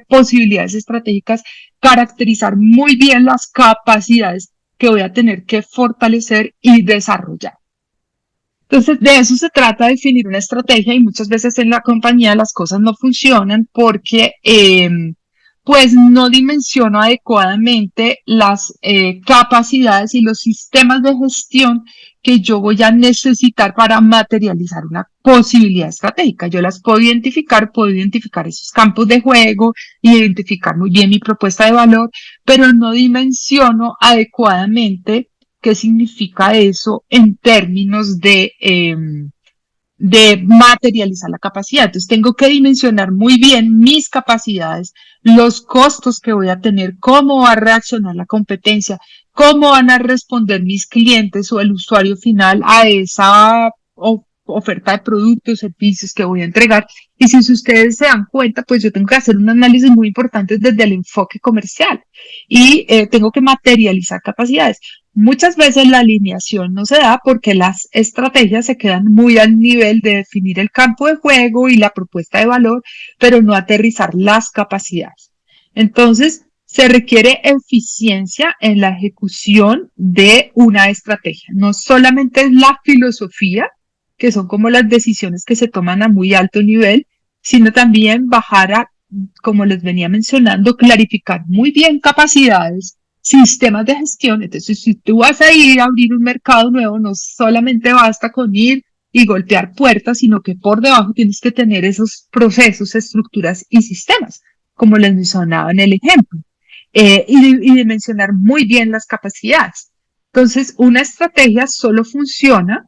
posibilidades estratégicas, caracterizar muy bien las capacidades que voy a tener que fortalecer y desarrollar. Entonces, de eso se trata, definir una estrategia, y muchas veces en la compañía las cosas no funcionan porque pues no dimensiono adecuadamente las capacidades y los sistemas de gestión que yo voy a necesitar para materializar una posibilidad estratégica. Yo las puedo identificar esos campos de juego, identificar muy bien mi propuesta de valor, pero no dimensiono adecuadamente qué significa eso en términos de materializar la capacidad. Entonces tengo que dimensionar muy bien mis capacidades, los costos que voy a tener, cómo va a reaccionar la competencia, cómo van a responder mis clientes o el usuario final a esa oferta de productos, servicios que voy a entregar. Y si ustedes se dan cuenta, pues yo tengo que hacer un análisis muy importante desde el enfoque comercial y tengo que materializar capacidades. Muchas veces la alineación no se da porque las estrategias se quedan muy al nivel de definir el campo de juego y la propuesta de valor, pero no aterrizar las capacidades. Entonces, se requiere eficiencia en la ejecución de una estrategia. No solamente es la filosofía, que son como las decisiones que se toman a muy alto nivel, sino también bajar a, como les venía mencionando, clarificar muy bien capacidades, sistemas de gestión. Entonces, si tú vas a ir a abrir un mercado nuevo, no solamente basta con ir y golpear puertas, sino que por debajo tienes que tener esos procesos, estructuras y sistemas, como les mencionaba en el ejemplo, y dimensionar muy bien las capacidades. Entonces, una estrategia solo funciona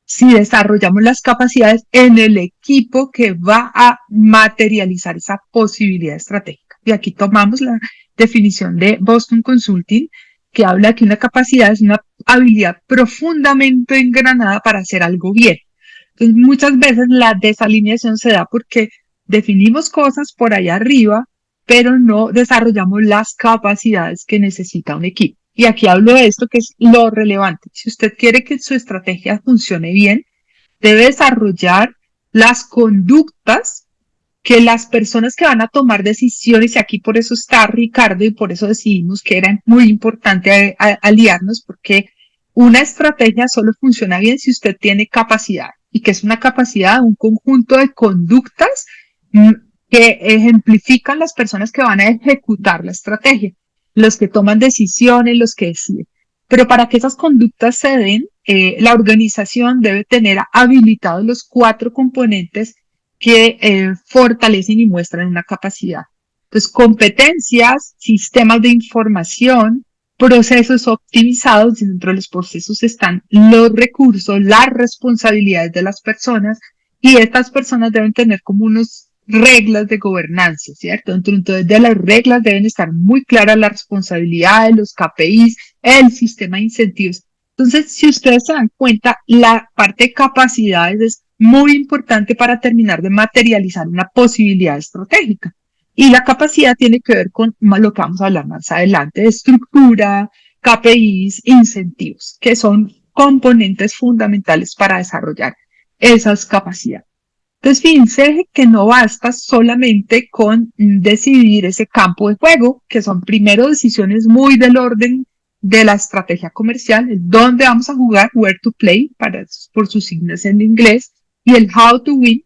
si desarrollamos las capacidades en el equipo que va a materializar esa posibilidad estratégica. Y aquí tomamos la definición de Boston Consulting, que habla que una capacidad es una habilidad profundamente engranada para hacer algo bien. Entonces, muchas veces la desalineación se da porque definimos cosas por allá arriba, pero no desarrollamos las capacidades que necesita un equipo. Y aquí hablo de esto que es lo relevante. Si usted quiere que su estrategia funcione bien, debe desarrollar las conductas que las personas que van a tomar decisiones, y aquí por eso está Ricardo y por eso decidimos que era muy importante aliarnos, porque una estrategia solo funciona bien si usted tiene capacidad, y que es una capacidad, un conjunto de conductas que ejemplifican las personas que van a ejecutar la estrategia, los que toman decisiones, los que deciden. Pero para que esas conductas se den, la organización debe tener habilitados los 4 componentes que fortalecen y muestran una capacidad. Entonces, competencias, sistemas de información, procesos optimizados, y dentro de los procesos están los recursos, las responsabilidades de las personas, y estas personas deben tener como unos reglas de gobernanza, ¿cierto? Entonces, de las reglas deben estar muy claras las responsabilidades, los KPIs, el sistema de incentivos. Entonces, si ustedes se dan cuenta, la parte de capacidades es muy importante para terminar de materializar una posibilidad estratégica. Y la capacidad tiene que ver con lo que vamos a hablar más adelante, de estructura, KPIs, incentivos, que son componentes fundamentales para desarrollar esas capacidades. Entonces, fíjense que no basta solamente con decidir ese campo de juego, que son primero decisiones muy del orden de la estrategia comercial, el dónde vamos a jugar, where to play, por sus siglas en inglés, y el how to win,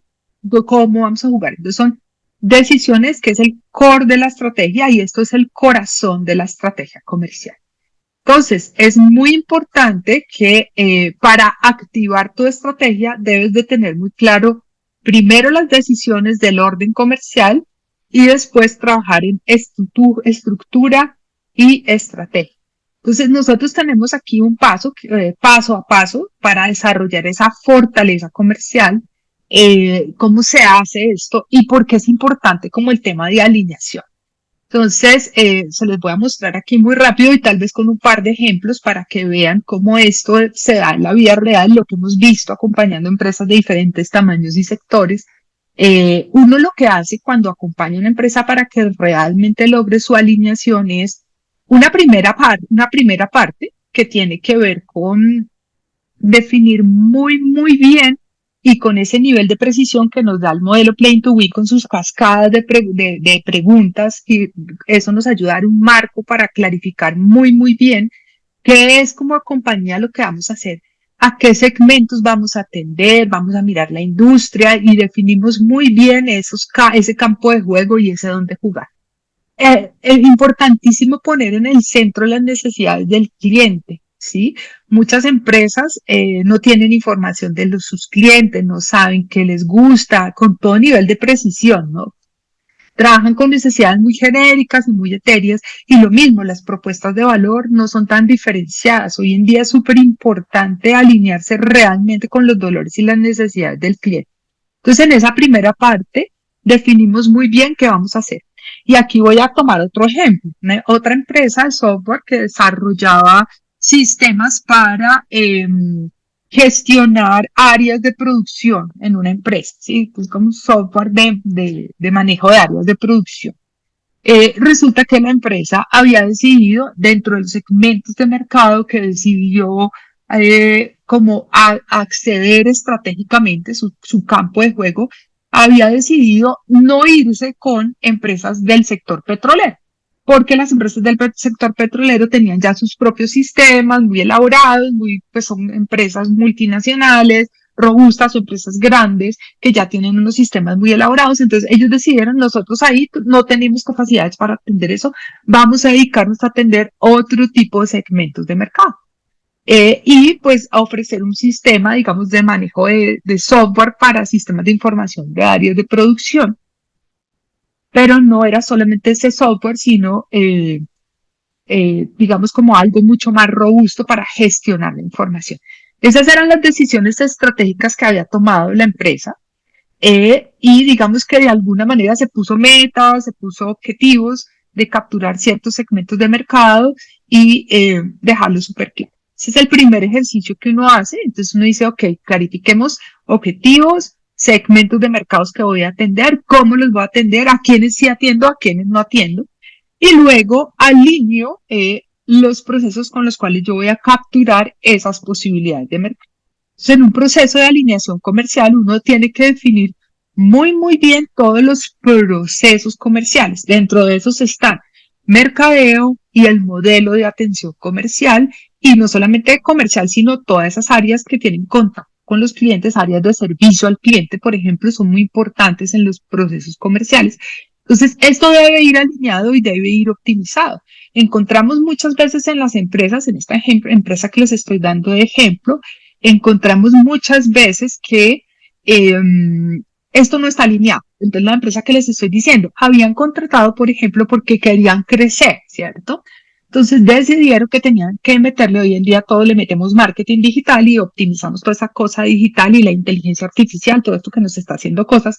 cómo vamos a jugar. Entonces, son decisiones que es el core de la estrategia, y esto es el corazón de la estrategia comercial. Entonces, es muy importante que para activar tu estrategia debes de tener muy claro primero las decisiones del orden comercial y después trabajar en estructura y estrategia. Entonces, nosotros tenemos aquí un paso a paso para desarrollar esa fortaleza comercial, cómo se hace esto y por qué es importante como el tema de alineación. Entonces, se les voy a mostrar aquí muy rápido y tal vez con un par de ejemplos para que vean cómo esto se da en la vida real, lo que hemos visto acompañando empresas de diferentes tamaños y sectores. Uno lo que hace cuando acompaña a una empresa para que realmente logre su alineación es una primera parte que tiene que ver con definir muy bien y con ese nivel de precisión que nos da el modelo Play to Win con sus cascadas de preguntas, y eso nos ayuda a dar un marco para clarificar muy bien qué es como compañía lo que vamos a hacer, a qué segmentos vamos a atender, vamos a mirar la industria y definimos muy bien ese campo de juego y ese dónde jugar. Es importantísimo poner en el centro las necesidades del cliente, ¿sí? Muchas empresas no tienen información de sus clientes, no saben qué les gusta, con todo nivel de precisión, ¿no? Trabajan con necesidades muy genéricas y muy etéreas, y lo mismo, las propuestas de valor no son tan diferenciadas. Hoy en día es súper importante alinearse realmente con los dolores y las necesidades del cliente. Entonces, en esa primera parte, definimos muy bien qué vamos a hacer. Y aquí voy a tomar otro ejemplo. Otra empresa de software que desarrollaba sistemas para gestionar áreas de producción en una empresa, ¿sí? Pues como software de manejo de áreas de producción. Resulta que la empresa había decidido, dentro de los segmentos de mercado que decidió como acceder estratégicamente su campo de juego, había decidido no irse con empresas del sector petrolero, porque las empresas del sector petrolero tenían ya sus propios sistemas muy elaborados, pues son empresas multinacionales, robustas o empresas grandes que ya tienen unos sistemas muy elaborados. Entonces ellos decidieron, nosotros ahí no tenemos capacidades para atender eso, vamos a dedicarnos a atender otro tipo de segmentos de mercado. Y pues a ofrecer un sistema, digamos, de manejo de software para sistemas de información de áreas de producción. Pero no era solamente ese software, sino digamos como algo mucho más robusto para gestionar la información. Esas eran las decisiones estratégicas que había tomado la empresa, y digamos que de alguna manera se puso metas, se puso objetivos de capturar ciertos segmentos de mercado y dejarlo súper claro. Ese es el primer ejercicio que uno hace. Entonces uno dice, ok, clarifiquemos objetivos, segmentos de mercados que voy a atender, cómo los voy a atender, a quiénes sí atiendo, a quiénes no atiendo. Y luego alineo los procesos con los cuales yo voy a capturar esas posibilidades de mercado. Entonces, en un proceso de alineación comercial, uno tiene que definir muy bien todos los procesos comerciales. Dentro de esos están mercadeo y el modelo de atención comercial, y no solamente comercial, sino todas esas áreas que tienen contacto con los clientes, áreas de servicio al cliente, por ejemplo, son muy importantes en los procesos comerciales. Entonces, esto debe ir alineado y debe ir optimizado. Encontramos muchas veces en las empresas, en esta empresa que les estoy dando de ejemplo, encontramos muchas veces que esto no está alineado. Entonces, la empresa que les estoy diciendo, habían contratado, por ejemplo, porque querían crecer, ¿cierto? Entonces decidieron que tenían que meterle, hoy en día todo le metemos marketing digital y optimizamos toda esa cosa digital y la inteligencia artificial, todo esto que nos está haciendo cosas.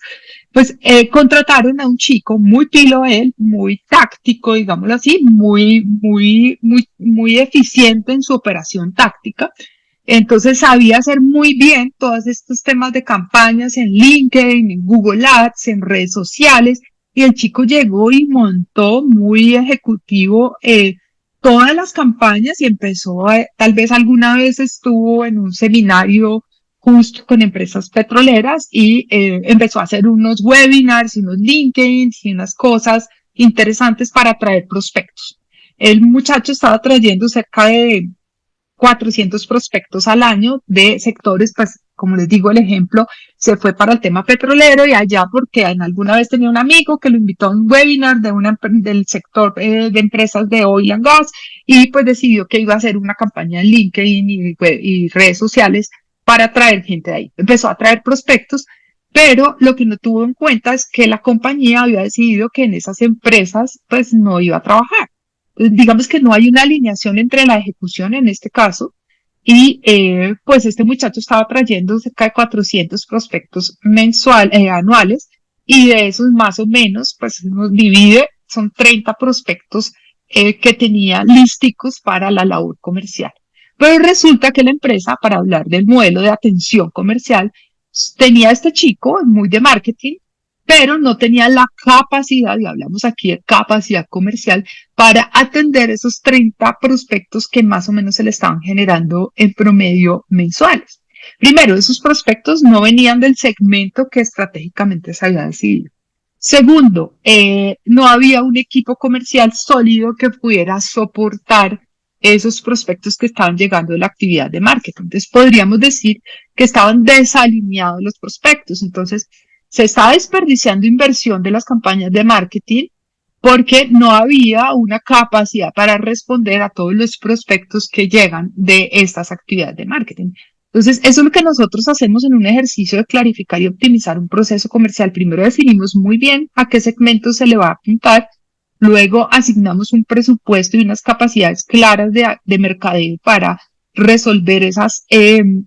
Pues contrataron a un chico muy pilo él, muy táctico, digámoslo así, muy eficiente en su operación táctica. Entonces sabía hacer muy bien todos estos temas de campañas en LinkedIn, en Google Ads, en redes sociales, y el chico llegó y montó muy ejecutivo todas las campañas y empezó tal vez alguna vez estuvo en un seminario justo con empresas petroleras y empezó a hacer unos webinars y unos LinkedIn y unas cosas interesantes para atraer prospectos. El muchacho estaba trayendo cerca de 400 prospectos al año de sectores, pues como les digo el ejemplo, se fue para el tema petrolero y allá porque en alguna vez tenía un amigo que lo invitó a un webinar del sector de empresas de oil and gas, y pues decidió que iba a hacer una campaña en LinkedIn y redes sociales para atraer gente de ahí. Empezó a atraer prospectos, pero lo que no tuvo en cuenta es que la compañía había decidido que en esas empresas pues no iba a trabajar. Digamos que no hay una alineación entre la ejecución en este caso y pues este muchacho estaba trayendo cerca de 400 prospectos anuales, y de esos más o menos pues nos divide, son 30 prospectos que tenía lísticos para la labor comercial. Pero resulta que la empresa, para hablar del modelo de atención comercial, tenía este chico muy de marketing pero no tenía la capacidad, y hablamos aquí de capacidad comercial, para atender esos 30 prospectos que más o menos se le estaban generando en promedio mensuales. Primero, esos prospectos no venían del segmento que estratégicamente se había decidido. Segundo, no había un equipo comercial sólido que pudiera soportar esos prospectos que estaban llegando de la actividad de marketing. Entonces, podríamos decir que estaban desalineados los prospectos. Entonces, se estaba desperdiciando inversión de las campañas de marketing porque no había una capacidad para responder a todos los prospectos que llegan de estas actividades de marketing. Entonces, eso es lo que nosotros hacemos en un ejercicio de clarificar y optimizar un proceso comercial. Primero definimos muy bien a qué segmento se le va a apuntar, luego asignamos un presupuesto y unas capacidades claras de mercadeo para resolver esas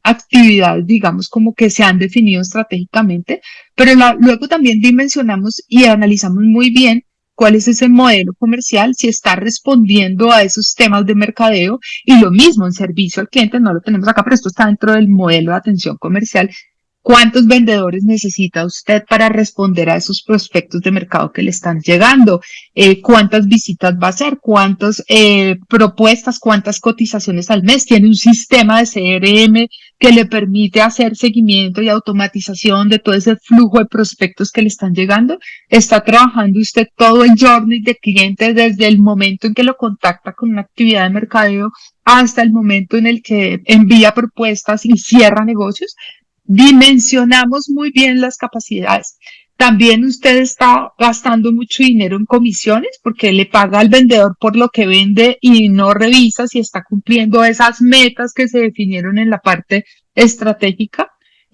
actividades, digamos, como que se han definido estratégicamente, pero luego también dimensionamos y analizamos muy bien cuál es ese modelo comercial, si está respondiendo a esos temas de mercadeo, y lo mismo en servicio al cliente, no lo tenemos acá, pero esto está dentro del modelo de atención comercial. ¿Cuántos vendedores necesita usted para responder a esos prospectos de mercado que le están llegando? ¿Cuántas visitas va a hacer? ¿Cuántas propuestas? ¿Cuántas cotizaciones al mes? ¿Tiene un sistema de CRM que le permite hacer seguimiento y automatización de todo ese flujo de prospectos que le están llegando? ¿Está trabajando usted todo el journey de cliente desde el momento en que lo contacta con una actividad de mercadeo hasta el momento en el que envía propuestas y cierra negocios? Dimensionamos muy bien las capacidades. También usted está gastando mucho dinero en comisiones porque le paga al vendedor por lo que vende y no revisa si está cumpliendo esas metas que se definieron en la parte estratégica.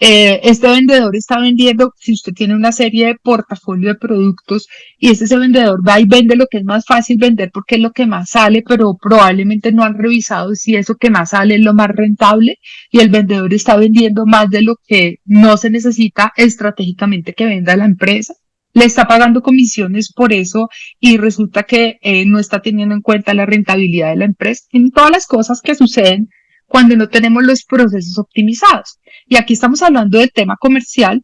Este vendedor está vendiendo, si usted tiene una serie de portafolio de productos y ese vendedor va y vende lo que es más fácil vender porque es lo que más sale, pero probablemente no han revisado si eso que más sale es lo más rentable, y el vendedor está vendiendo más de lo que no se necesita estratégicamente que venda la empresa. Le está pagando comisiones por eso y resulta que no está teniendo en cuenta la rentabilidad de la empresa. En todas las cosas que suceden cuando no tenemos los procesos optimizados. Y aquí estamos hablando del tema comercial,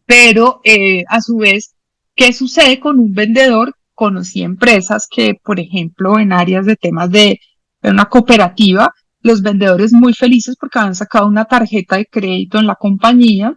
pero a su vez, ¿qué sucede con un vendedor? Conocí empresas que, por ejemplo, en áreas de temas de una cooperativa, los vendedores muy felices porque habían sacado una tarjeta de crédito en la compañía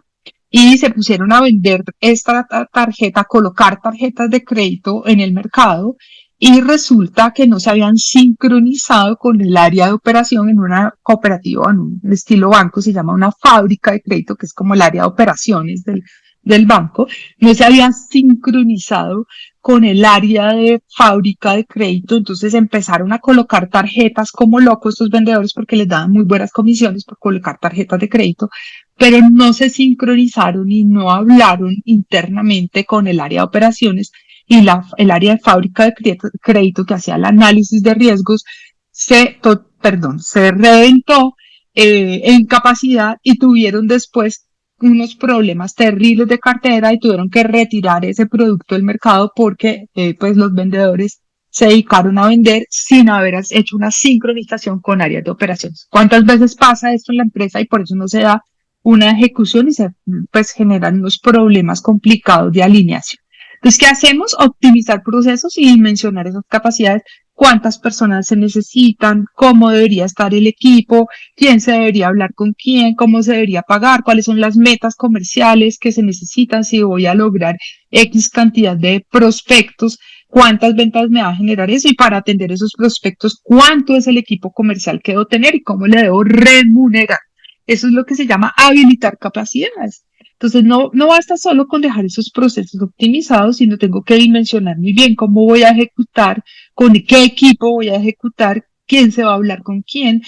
y se pusieron a vender esta tarjeta, a colocar tarjetas de crédito en el mercado, y resulta que no se habían sincronizado con el área de operación en una cooperativa, en un estilo banco, se llama una fábrica de crédito, que es como el área de operaciones del banco, no se habían sincronizado con el área de fábrica de crédito, entonces empezaron a colocar tarjetas como locos estos vendedores porque les daban muy buenas comisiones por colocar tarjetas de crédito, pero no se sincronizaron y no hablaron internamente con el área de operaciones, y el área de fábrica de crédito que hacía el análisis de riesgos se reventó en capacidad y tuvieron después unos problemas terribles de cartera y tuvieron que retirar ese producto del mercado porque pues los vendedores se dedicaron a vender sin haber hecho una sincronización con áreas de operaciones. ¿Cuántas veces pasa esto en la empresa y por eso no se da una ejecución y se pues generan unos problemas complicados de alineación? Entonces, ¿qué hacemos? Optimizar procesos y dimensionar esas capacidades. ¿Cuántas personas se necesitan? ¿Cómo debería estar el equipo? ¿Quién se debería hablar con quién? ¿Cómo se debería pagar? ¿Cuáles son las metas comerciales que se necesitan si voy a lograr X cantidad de prospectos? ¿Cuántas ventas me va a generar eso? Y para atender esos prospectos, ¿cuánto es el equipo comercial que debo tener y cómo le debo remunerar? Eso es lo que se llama habilitar capacidades. Entonces, no basta solo con dejar esos procesos optimizados, sino tengo que dimensionar muy bien cómo voy a ejecutar, con qué equipo voy a ejecutar, quién se va a hablar con quién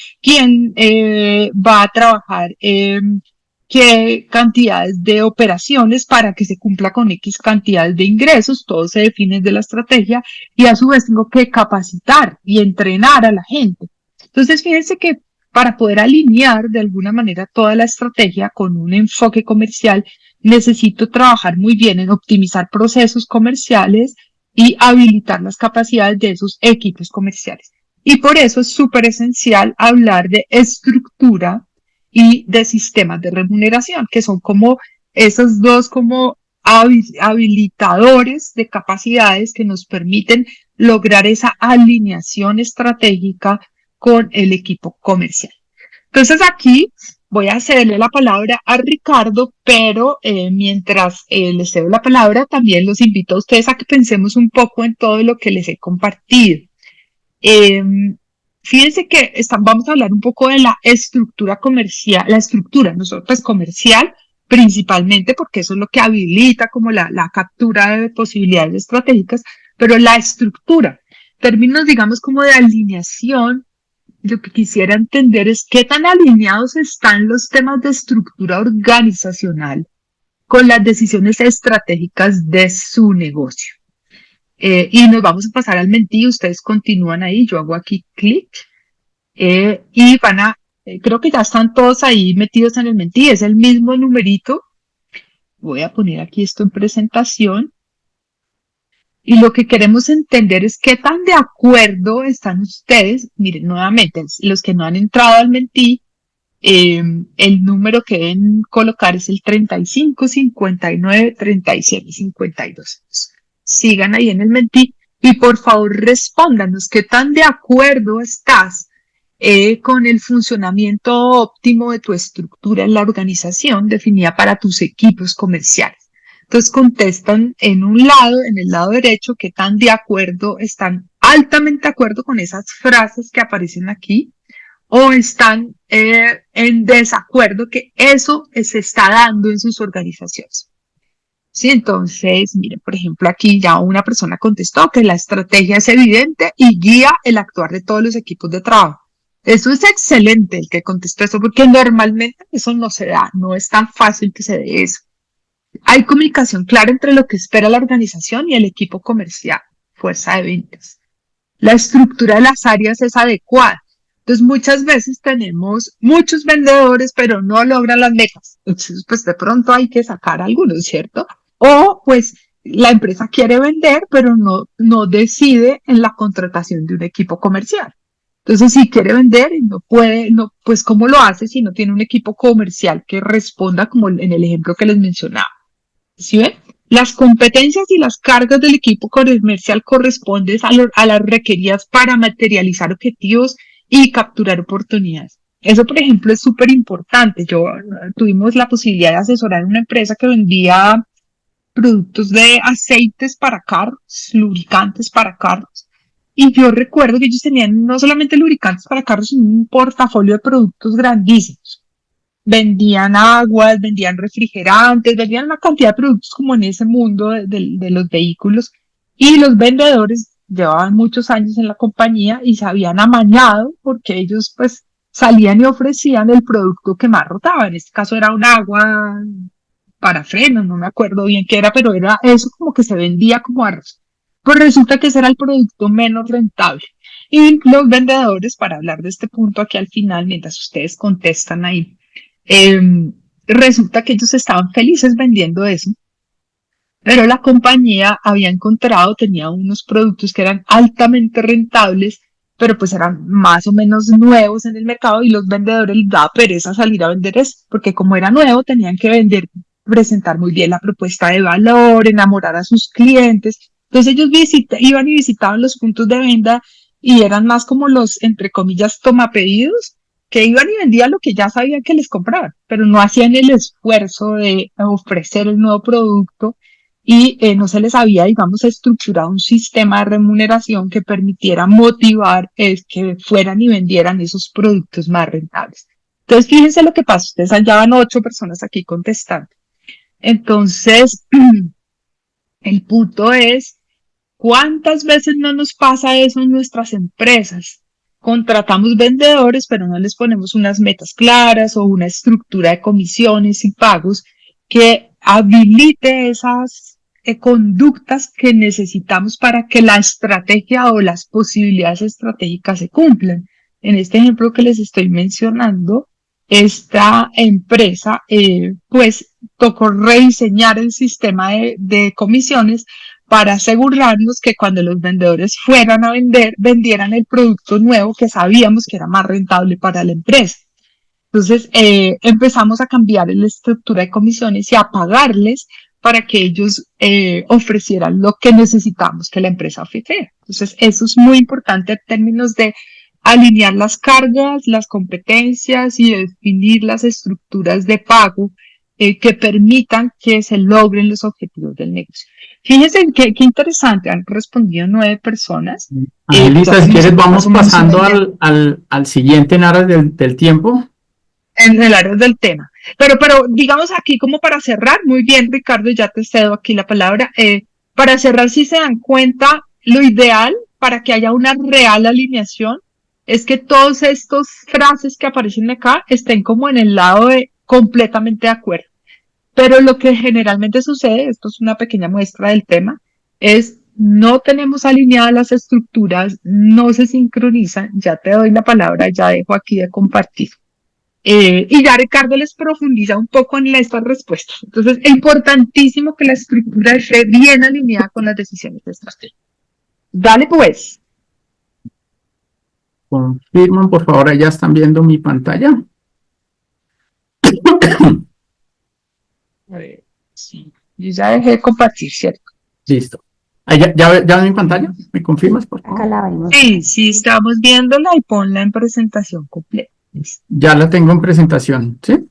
va a trabajar, qué cantidades de operaciones para que se cumpla con X cantidades de ingresos, todo se define de la estrategia, y a su vez tengo que capacitar y entrenar a la gente. Entonces, fíjense que para poder alinear de alguna manera toda la estrategia con un enfoque comercial, necesito trabajar muy bien en optimizar procesos comerciales y habilitar las capacidades de esos equipos comerciales. Y por eso es súper esencial hablar de estructura y de sistemas de remuneración, que son como esos dos como habilitadores de capacidades que nos permiten lograr esa alineación estratégica con el equipo comercial. Entonces aquí voy a cederle la palabra a Ricardo, pero mientras les cedo la palabra, también los invito a ustedes a que pensemos un poco en todo lo que les he compartido. Fíjense que vamos a hablar un poco de la estructura comercial, nosotros pues comercial, principalmente porque eso es lo que habilita como la captura de posibilidades estratégicas, pero la estructura, términos digamos como de alineación, lo que quisiera entender es qué tan alineados están los temas de estructura organizacional con las decisiones estratégicas de su negocio. Y nos vamos a pasar al Mentí, ustedes continúan ahí, yo hago aquí clic y van a, creo que ya están todos ahí metidos en el Mentí, es el mismo numerito. Voy a poner aquí esto en presentación. Y lo que queremos entender es qué tan de acuerdo están ustedes. Miren, nuevamente, los que no han entrado al Mentí, el número que deben colocar es el 35 59 37 52. Sigan ahí en el Mentí y por favor respóndanos qué tan de acuerdo estás con el funcionamiento óptimo de tu estructura en la organización definida para tus equipos comerciales. Entonces contestan en el lado derecho, qué tan de acuerdo están, altamente de acuerdo con esas frases que aparecen aquí, o están en desacuerdo que eso se está dando en sus organizaciones. Sí, entonces, miren, por ejemplo, aquí ya una persona contestó que la estrategia es evidente y guía el actuar de todos los equipos de trabajo. Eso es excelente el que contestó eso, porque normalmente eso no se da, no es tan fácil que se dé eso. Hay comunicación clara entre lo que espera la organización y el equipo comercial, fuerza de ventas. La estructura de las áreas es adecuada. Entonces, muchas veces tenemos muchos vendedores, pero no logran las metas. Entonces, pues de pronto hay que sacar algunos, ¿cierto? O, pues, la empresa quiere vender, pero no decide en la contratación de un equipo comercial. Entonces, si quiere vender y no puede, pues, ¿cómo lo hace si no tiene un equipo comercial que responda como en el ejemplo que les mencionaba? ¿Sí ven? Las competencias y las cargas del equipo comercial corresponden a las requeridas para materializar objetivos y capturar oportunidades. Eso, por ejemplo, es súper importante. Tuvimos la posibilidad de asesorar una empresa que vendía productos de aceites para carros, lubricantes para carros. Y yo recuerdo que ellos tenían no solamente lubricantes para carros, sino un portafolio de productos grandísimos. Vendían aguas, vendían refrigerantes, vendían una cantidad de productos como en ese mundo de los vehículos. Y los vendedores llevaban muchos años en la compañía y se habían amañado porque ellos pues salían y ofrecían el producto que más rotaba. En este caso era un agua para frenos, no me acuerdo bien qué era, pero era eso como que se vendía como arroz. Pues resulta que ese era el producto menos rentable. Y los vendedores, para hablar de este punto aquí al final, mientras ustedes contestan ahí, resulta que ellos estaban felices vendiendo eso, pero la compañía tenía unos productos que eran altamente rentables, pero pues eran más o menos nuevos en el mercado y los vendedores les daba pereza salir a vender eso, porque como era nuevo tenían que presentar muy bien la propuesta de valor, enamorar a sus clientes. Entonces ellos iban y visitaban los puntos de venta y eran más como los, entre comillas, tomapedidos, que iban y vendían lo que ya sabían que les compraban, pero no hacían el esfuerzo de ofrecer el nuevo producto y no se les había, digamos, estructurado un sistema de remuneración que permitiera motivar que fueran y vendieran esos productos más rentables. Entonces, fíjense lo que pasa, ustedes ya van 8 personas aquí contestando. Entonces, el punto es, ¿cuántas veces no nos pasa eso en nuestras empresas? Contratamos vendedores, pero no les ponemos unas metas claras o una estructura de comisiones y pagos que habilite esas conductas que necesitamos para que la estrategia o las posibilidades estratégicas se cumplan. En este ejemplo que les estoy mencionando, esta empresa pues tocó rediseñar el sistema de comisiones para asegurarnos que cuando los vendedores fueran a vendieran el producto nuevo que sabíamos que era más rentable para la empresa. Entonces empezamos a cambiar la estructura de comisiones y a pagarles para que ellos ofrecieran lo que necesitamos que la empresa ofreciera. Entonces, eso es muy importante en términos de alinear las cargas, las competencias y definir las estructuras de pago que permitan que se logren los objetivos del negocio. Fíjense qué interesante, han respondido 9 personas. Angelita, si quieres vamos pasando al siguiente en aras del tiempo. En el área del tema. Pero digamos aquí como para cerrar, muy bien Ricardo, ya te cedo aquí la palabra, para cerrar, si se dan cuenta, lo ideal para que haya una real alineación es que todas estas frases que aparecen acá estén como en el lado de completamente de acuerdo. Pero lo que generalmente sucede, esto es una pequeña muestra del tema, es no tenemos alineadas las estructuras, no se sincronizan, ya te doy la palabra, ya dejo aquí de compartir. Y ya Ricardo les profundiza un poco en estas respuestas. Entonces, es importantísimo que la estructura esté bien alineada con las decisiones estratégicas. Dale pues. Confirman, por favor, ya están viendo mi pantalla. A ver, sí, yo ya dejé de compartir, ¿cierto? Listo. ¿Ya ven mi pantalla? ¿Me confirmas, por favor? Acá la vemos. Sí, estamos viéndola y ponla en presentación completa. Ya la tengo en presentación, ¿sí?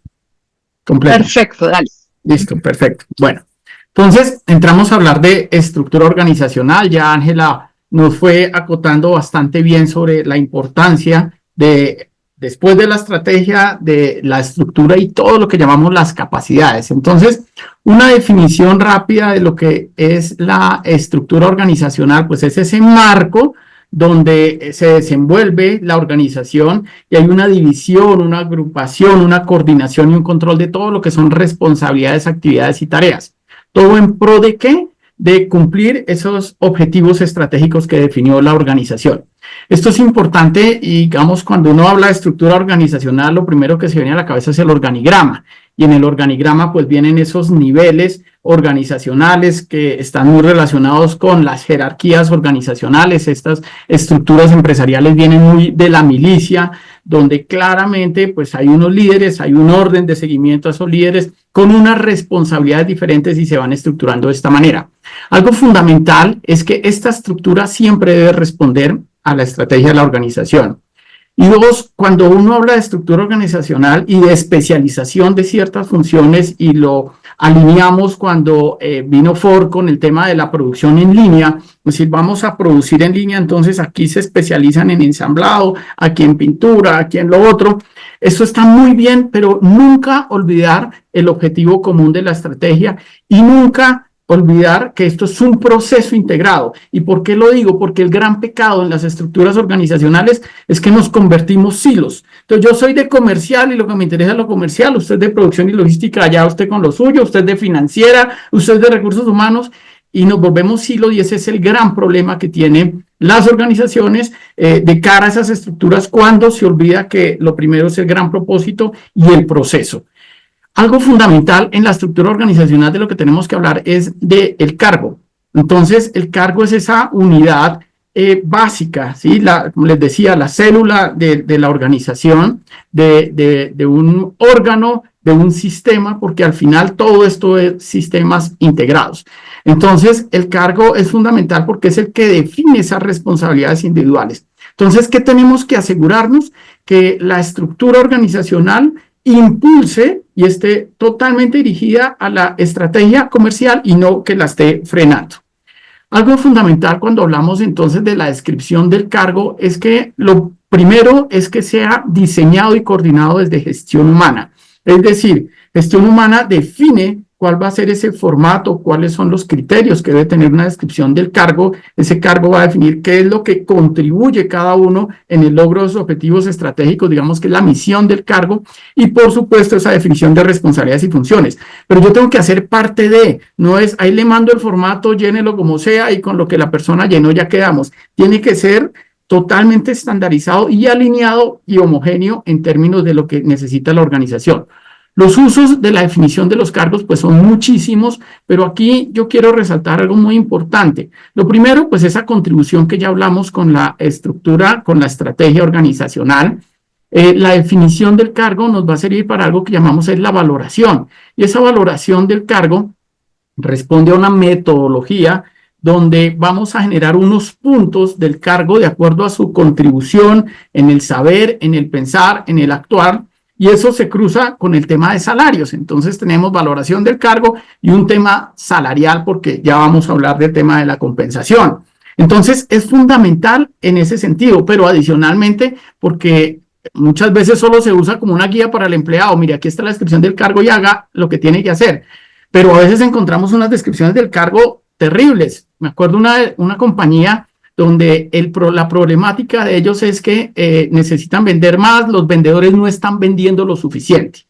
Completa. Perfecto, dale. Listo, perfecto. Bueno, entonces entramos a hablar de estructura organizacional. Ya Ángela nos fue acotando bastante bien sobre la importancia de, después de la estrategia, de la estructura y todo lo que llamamos las capacidades. Entonces, una definición rápida de lo que es la estructura organizacional, pues es ese marco donde se desenvuelve la organización y hay una división, una agrupación, una coordinación y un control de todo lo que son responsabilidades, actividades y tareas. ¿Todo en pro de qué? De cumplir esos objetivos estratégicos que definió la organización. Esto es importante y, digamos, cuando uno habla de estructura organizacional, lo primero que se viene a la cabeza es el organigrama. Y en el organigrama, pues, vienen esos niveles organizacionales que están muy relacionados con las jerarquías organizacionales. Estas estructuras empresariales vienen muy de la milicia, donde claramente, pues, hay unos líderes, hay un orden de seguimiento a esos líderes con unas responsabilidades diferentes y se van estructurando de esta manera. Algo fundamental es que esta estructura siempre debe responder a la estrategia de la organización. Y dos, cuando uno habla de estructura organizacional y de especialización de ciertas funciones y lo alineamos cuando vino Ford con el tema de la producción en línea, es decir, vamos a producir en línea, entonces aquí se especializan en ensamblado, aquí en pintura, aquí en lo otro. Esto está muy bien, pero nunca olvidar el objetivo común de la estrategia y nunca olvidar que esto es un proceso integrado. ¿Y por qué lo digo? Porque el gran pecado en las estructuras organizacionales es que nos convertimos silos. Entonces yo soy de comercial y lo que me interesa es lo comercial, usted de producción y logística, allá usted con lo suyo, usted de financiera, usted de recursos humanos, y nos volvemos silos y ese es el gran problema que tienen las organizaciones de cara a esas estructuras cuando se olvida que lo primero es el gran propósito y el proceso. Algo fundamental en la estructura organizacional de lo que tenemos que hablar es del cargo. Entonces, el cargo es esa unidad básica, ¿sí? Como les decía, la célula de la organización, de un órgano, de un sistema, porque al final todo esto es sistemas integrados. Entonces, el cargo es fundamental porque es el que define esas responsabilidades individuales. Entonces, ¿qué tenemos que asegurarnos? Que la estructura organizacional impulse y esté totalmente dirigida a la estrategia comercial y no que la esté frenando. Algo fundamental cuando hablamos entonces de la descripción del cargo es que lo primero es que sea diseñado y coordinado desde gestión humana. Es decir, gestión humana define cuál va a ser ese formato, cuáles son los criterios que debe tener una descripción del cargo. Ese cargo va a definir qué es lo que contribuye cada uno en el logro de sus objetivos estratégicos, digamos que es la misión del cargo, y por supuesto esa definición de responsabilidades y funciones. Pero yo tengo que hacer parte de, no es ahí le mando el formato, llénelo como sea y con lo que la persona llenó ya quedamos. Tiene que ser totalmente estandarizado y alineado y homogéneo en términos de lo que necesita la organización. Los usos de la definición de los cargos pues son muchísimos, pero aquí yo quiero resaltar algo muy importante. Lo primero, pues esa contribución que ya hablamos con la estructura, con la estrategia organizacional. La definición del cargo nos va a servir para algo que llamamos es la valoración. Y esa valoración del cargo responde a una metodología donde vamos a generar unos puntos del cargo de acuerdo a su contribución en el saber, en el pensar, en el actuar, y eso se cruza con el tema de salarios. Entonces tenemos valoración del cargo y un tema salarial, porque ya vamos a hablar del tema de la compensación. Entonces es fundamental en ese sentido, pero adicionalmente porque muchas veces solo se usa como una guía para el empleado. Mire, aquí está la descripción del cargo y haga lo que tiene que hacer. Pero a veces encontramos unas descripciones del cargo terribles. Me acuerdo una compañía donde la problemática de ellos es que necesitan vender más, los vendedores no están vendiendo lo suficiente.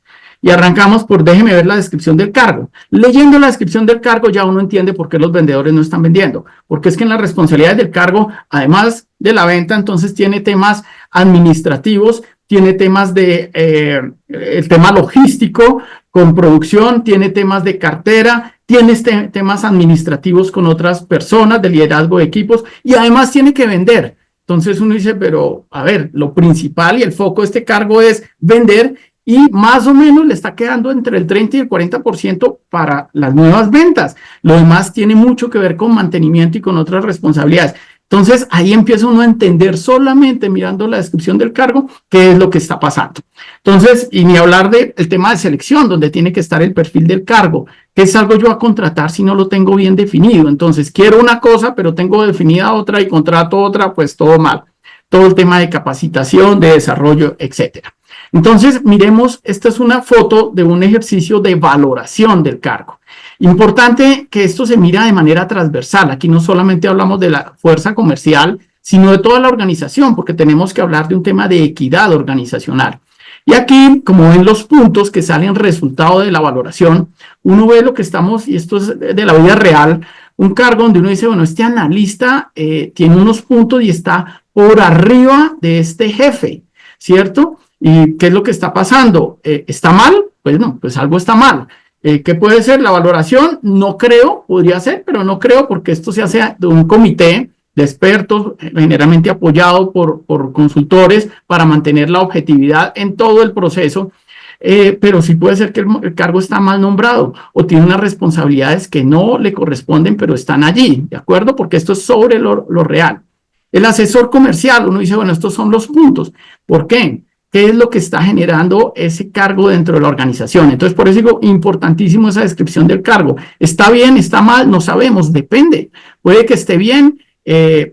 Y arrancamos por déjeme ver la descripción del cargo. Leyendo la descripción del cargo ya uno entiende por qué los vendedores no están vendiendo. Porque es que en las responsabilidades del cargo, además de la venta, entonces tiene temas administrativos, tiene temas el tema logístico con producción, tiene temas de cartera, tiene temas administrativos con otras personas, de liderazgo de equipos, y además tiene que vender. Entonces uno dice, pero a ver, lo principal y el foco de este cargo es vender, y más o menos le está quedando entre el 30 y el 40% para las nuevas ventas. Lo demás tiene mucho que ver con mantenimiento y con otras responsabilidades. Entonces, ahí empieza uno a entender solamente mirando la descripción del cargo qué es lo que está pasando. Entonces, y ni hablar del tema de selección, donde tiene que estar el perfil del cargo. ¿Qué salgo yo a contratar si no lo tengo bien definido? Entonces, quiero una cosa, pero tengo definida otra y contrato otra, pues todo mal. Todo el tema de capacitación, de desarrollo, etcétera. Entonces, miremos, esta es una foto de un ejercicio de valoración del cargo. Importante que esto se mira de manera transversal. Aquí no solamente hablamos de la fuerza comercial, sino de toda la organización, porque tenemos que hablar de un tema de equidad organizacional. Y aquí, como ven los puntos que salen resultado de la valoración, uno ve lo que estamos, y esto es de la vida real, un cargo donde uno dice, bueno, este analista tiene unos puntos y está por arriba de este jefe, ¿cierto? ¿Y qué es lo que está pasando? ¿Está mal? Pues no, pues algo está mal. ¿Qué puede ser? La valoración, no creo, podría ser, pero no creo porque esto se hace de un comité de expertos, generalmente apoyado por consultores para mantener la objetividad en todo el proceso, pero sí puede ser que el cargo está mal nombrado o tiene unas responsabilidades que no le corresponden, pero están allí, ¿de acuerdo? Porque esto es sobre lo real. El asesor comercial, uno dice, bueno, estos son los puntos. ¿Por qué? ¿Qué es lo que está generando ese cargo dentro de la organización? Entonces, por eso digo, importantísimo esa descripción del cargo. ¿Está bien? ¿Está mal? No sabemos, depende. Puede que esté bien,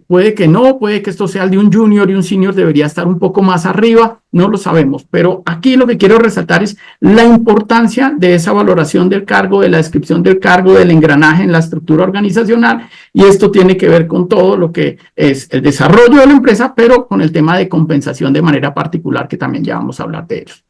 puede que no, puede que esto sea el de un junior y un senior debería estar un poco más arriba, no lo sabemos. Pero aquí lo que quiero resaltar es la importancia de esa valoración del cargo, de la descripción del cargo, del engranaje en la estructura organizacional, y esto tiene que ver con todo lo que es el desarrollo de la empresa, pero con el tema de compensación de manera particular, que también ya vamos a hablar de ellos.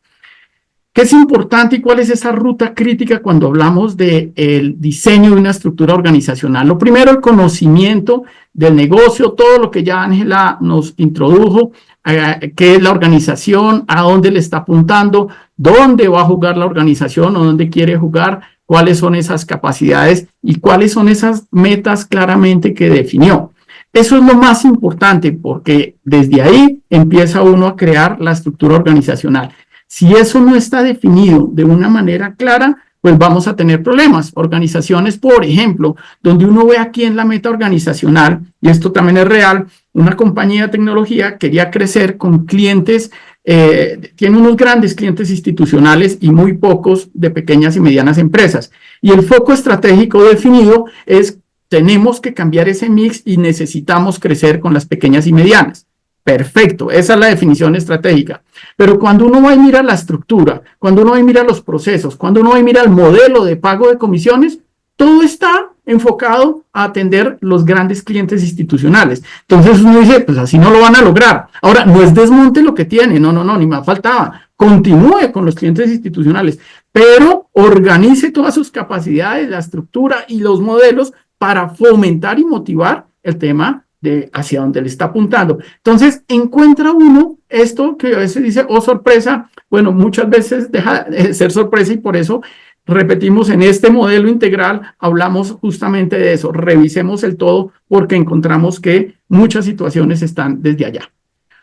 ¿Qué es importante y cuál es esa ruta crítica cuando hablamos del diseño de una estructura organizacional? Lo primero, el conocimiento del negocio, todo lo que ya Ángela nos introdujo, qué es la organización, a dónde le está apuntando, dónde va a jugar la organización o dónde quiere jugar, cuáles son esas capacidades y cuáles son esas metas claramente que definió. Eso es lo más importante porque desde ahí empieza uno a crear la estructura organizacional. Si eso no está definido de una manera clara, pues vamos a tener problemas. Organizaciones, por ejemplo, donde uno ve aquí en la meta organizacional, y esto también es real, una compañía de tecnología quería crecer con clientes, tiene unos grandes clientes institucionales y muy pocos de pequeñas y medianas empresas. Y el foco estratégico definido es, tenemos que cambiar ese mix y necesitamos crecer con las pequeñas y medianas. Perfecto, esa es la definición estratégica. Pero cuando uno va y mira la estructura, cuando uno va y mira los procesos, cuando uno va y mira el modelo de pago de comisiones, todo está enfocado a atender los grandes clientes institucionales. Entonces uno dice, pues así no lo van a lograr. Ahora, no es desmonte lo que tiene, no, ni más faltaba. Continúe con los clientes institucionales, pero organice todas sus capacidades, la estructura y los modelos para fomentar y motivar el tema de hacia dónde le está apuntando. Entonces, encuentra uno esto que a veces dice, oh, sorpresa. Bueno, muchas veces deja de ser sorpresa y por eso repetimos en este modelo integral, hablamos justamente de eso. Revisemos el todo porque encontramos que muchas situaciones están desde allá.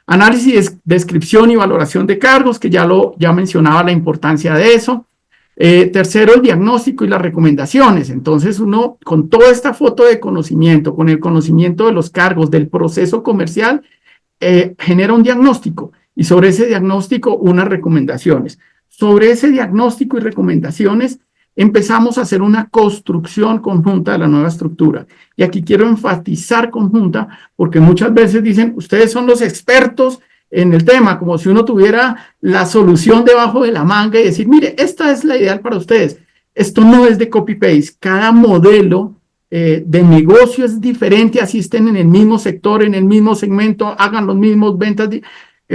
Análisis, descripción y valoración de cargos, que ya mencionaba la importancia de eso. Tercero, el diagnóstico y las recomendaciones. Entonces, uno con toda esta foto de conocimiento, con el conocimiento de los cargos, del proceso comercial, genera un diagnóstico y sobre ese diagnóstico unas recomendaciones. Sobre ese diagnóstico y recomendaciones empezamos a hacer una construcción conjunta de la nueva estructura. Y aquí quiero enfatizar conjunta porque muchas veces dicen, ustedes son los expertos en el tema, como si uno tuviera la solución debajo de la manga y decir, mire, esta es la ideal para ustedes. Esto no es de copy-paste. Cada modelo de negocio es diferente, así estén en el mismo sector, en el mismo segmento, hagan los mismos ventas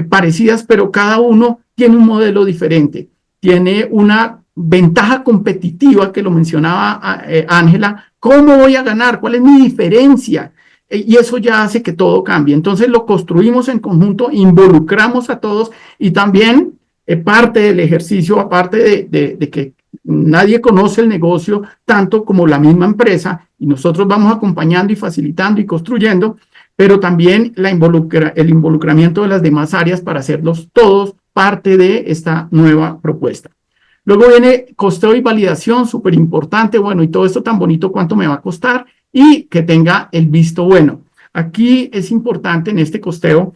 parecidas, pero cada uno tiene un modelo diferente. Tiene una ventaja competitiva que lo mencionaba Ángela. ¿Cómo voy a ganar? ¿Cuál es mi diferencia? Y eso ya hace que todo cambie. Entonces lo construimos en conjunto, involucramos a todos y también parte del ejercicio, aparte de que nadie conoce el negocio tanto como la misma empresa y nosotros vamos acompañando y facilitando y construyendo, pero también el involucramiento de las demás áreas para hacerlos todos parte de esta nueva propuesta. Luego viene costeo y validación, súper importante, bueno, y todo esto tan bonito, ¿cuánto me va a costar? Y que tenga el visto bueno. Aquí es importante en este costeo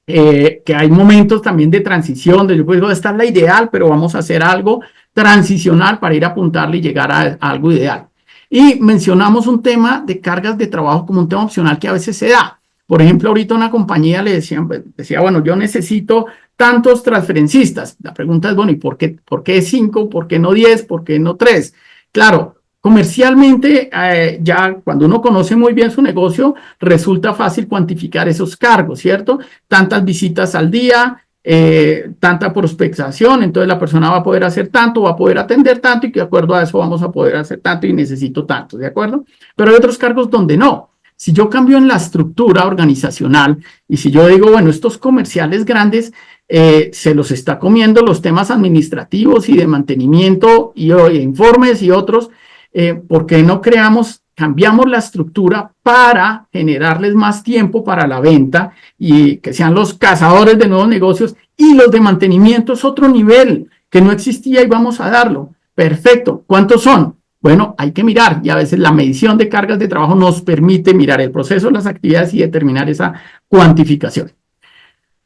que hay momentos también de transición, de yo pues digo, esta es la ideal, pero vamos a hacer algo transicional para ir a apuntarle y llegar a algo ideal. Y mencionamos un tema de cargas de trabajo como un tema opcional que a veces se da. Por ejemplo, ahorita una compañía le decía, bueno, yo necesito tantos transferencistas. La pregunta es, bueno, ¿y por qué 5? ¿Por qué no 10? ¿Por qué no 3? Claro, comercialmente, ya cuando uno conoce muy bien su negocio, resulta fácil cuantificar esos cargos, ¿cierto? Tantas visitas al día, tanta prospectación, entonces la persona va a poder hacer tanto, va a poder atender tanto y que de acuerdo a eso vamos a poder hacer tanto y necesito tanto, ¿de acuerdo? Pero hay otros cargos donde no. Si yo cambio en la estructura organizacional y si yo digo, bueno, estos comerciales grandes se los está comiendo los temas administrativos y de mantenimiento y informes y otros, ¿por qué no cambiamos la estructura para generarles más tiempo para la venta y que sean los cazadores de nuevos negocios y los de mantenimiento es otro nivel que no existía y vamos a darlo? Perfecto. ¿Cuántos son? Bueno, hay que mirar y a veces la medición de cargas de trabajo nos permite mirar el proceso, las actividades y determinar esa cuantificación.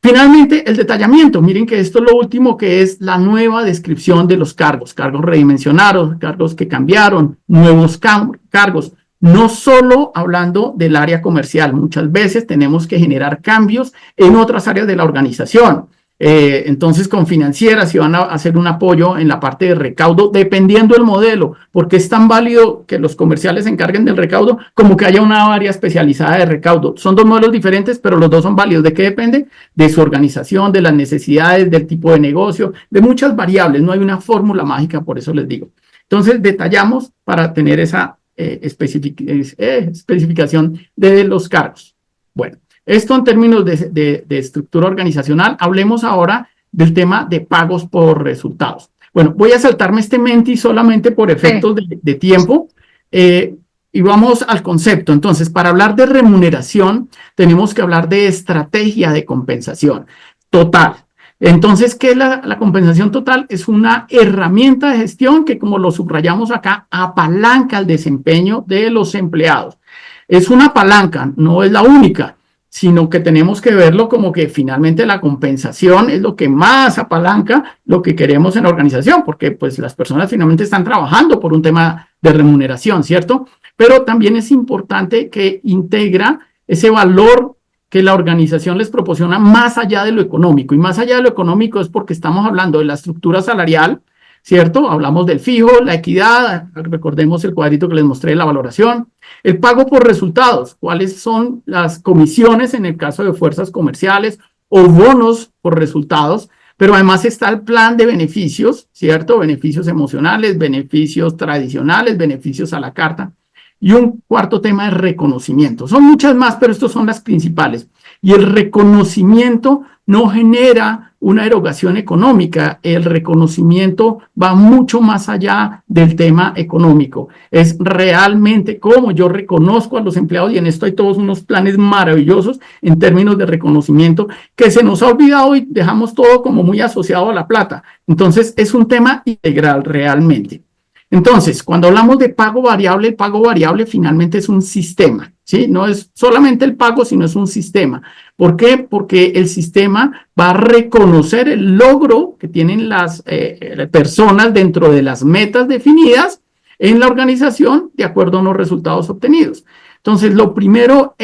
Finalmente, el detallamiento. Miren que esto es lo último que es la nueva descripción de los cargos redimensionados, cargos que cambiaron, nuevos cargos. No solo hablando del área comercial, muchas veces tenemos que generar cambios en otras áreas de la organización. Entonces, con financieras, si van a hacer un apoyo en la parte de recaudo, dependiendo del modelo, porque es tan válido que los comerciales se encarguen del recaudo como que haya una área especializada de recaudo. Son dos modelos diferentes, pero los dos son válidos. ¿De qué depende? De su organización, de las necesidades, del tipo de negocio, de muchas variables. No hay una fórmula mágica, por eso les digo. Entonces, detallamos para tener esa especificación de los cargos. Bueno. Esto en términos de estructura organizacional. Hablemos ahora del tema de pagos por resultados. Bueno, voy a saltarme este menti solamente por efectos de tiempo y vamos al concepto. Entonces, para hablar de remuneración, tenemos que hablar de estrategia de compensación total. Entonces, ¿qué es la compensación total? Es una herramienta de gestión que, como lo subrayamos acá, apalanca el desempeño de los empleados. Es una palanca, no es la única, sino que tenemos que verlo como que finalmente la compensación es lo que más apalanca lo que queremos en la organización, porque pues las personas finalmente están trabajando por un tema de remuneración, ¿cierto? Pero también es importante que integra ese valor que la organización les proporciona más allá de lo económico, y más allá de lo económico es porque estamos hablando de la estructura salarial, ¿cierto? Hablamos del fijo, la equidad, recordemos el cuadrito que les mostré, la valoración, el pago por resultados, cuáles son las comisiones en el caso de fuerzas comerciales o bonos por resultados, pero además está el plan de beneficios, ¿cierto? Beneficios emocionales, beneficios tradicionales, beneficios a la carta. Y un cuarto tema es reconocimiento. Son muchas más, pero estas son las principales. Y el reconocimiento no genera una erogación económica. El reconocimiento va mucho más allá del tema económico. Es realmente cómo yo reconozco a los empleados, y en esto hay todos unos planes maravillosos en términos de reconocimiento que se nos ha olvidado y dejamos todo como muy asociado a la plata. Entonces, es un tema integral realmente. Entonces, cuando hablamos de pago variable, el pago variable finalmente es un sistema, ¿sí? No es solamente el pago, sino es un sistema. ¿Por qué? Porque el sistema va a reconocer el logro que tienen las personas dentro de las metas definidas en la organización de acuerdo a los resultados obtenidos. Entonces, lo primero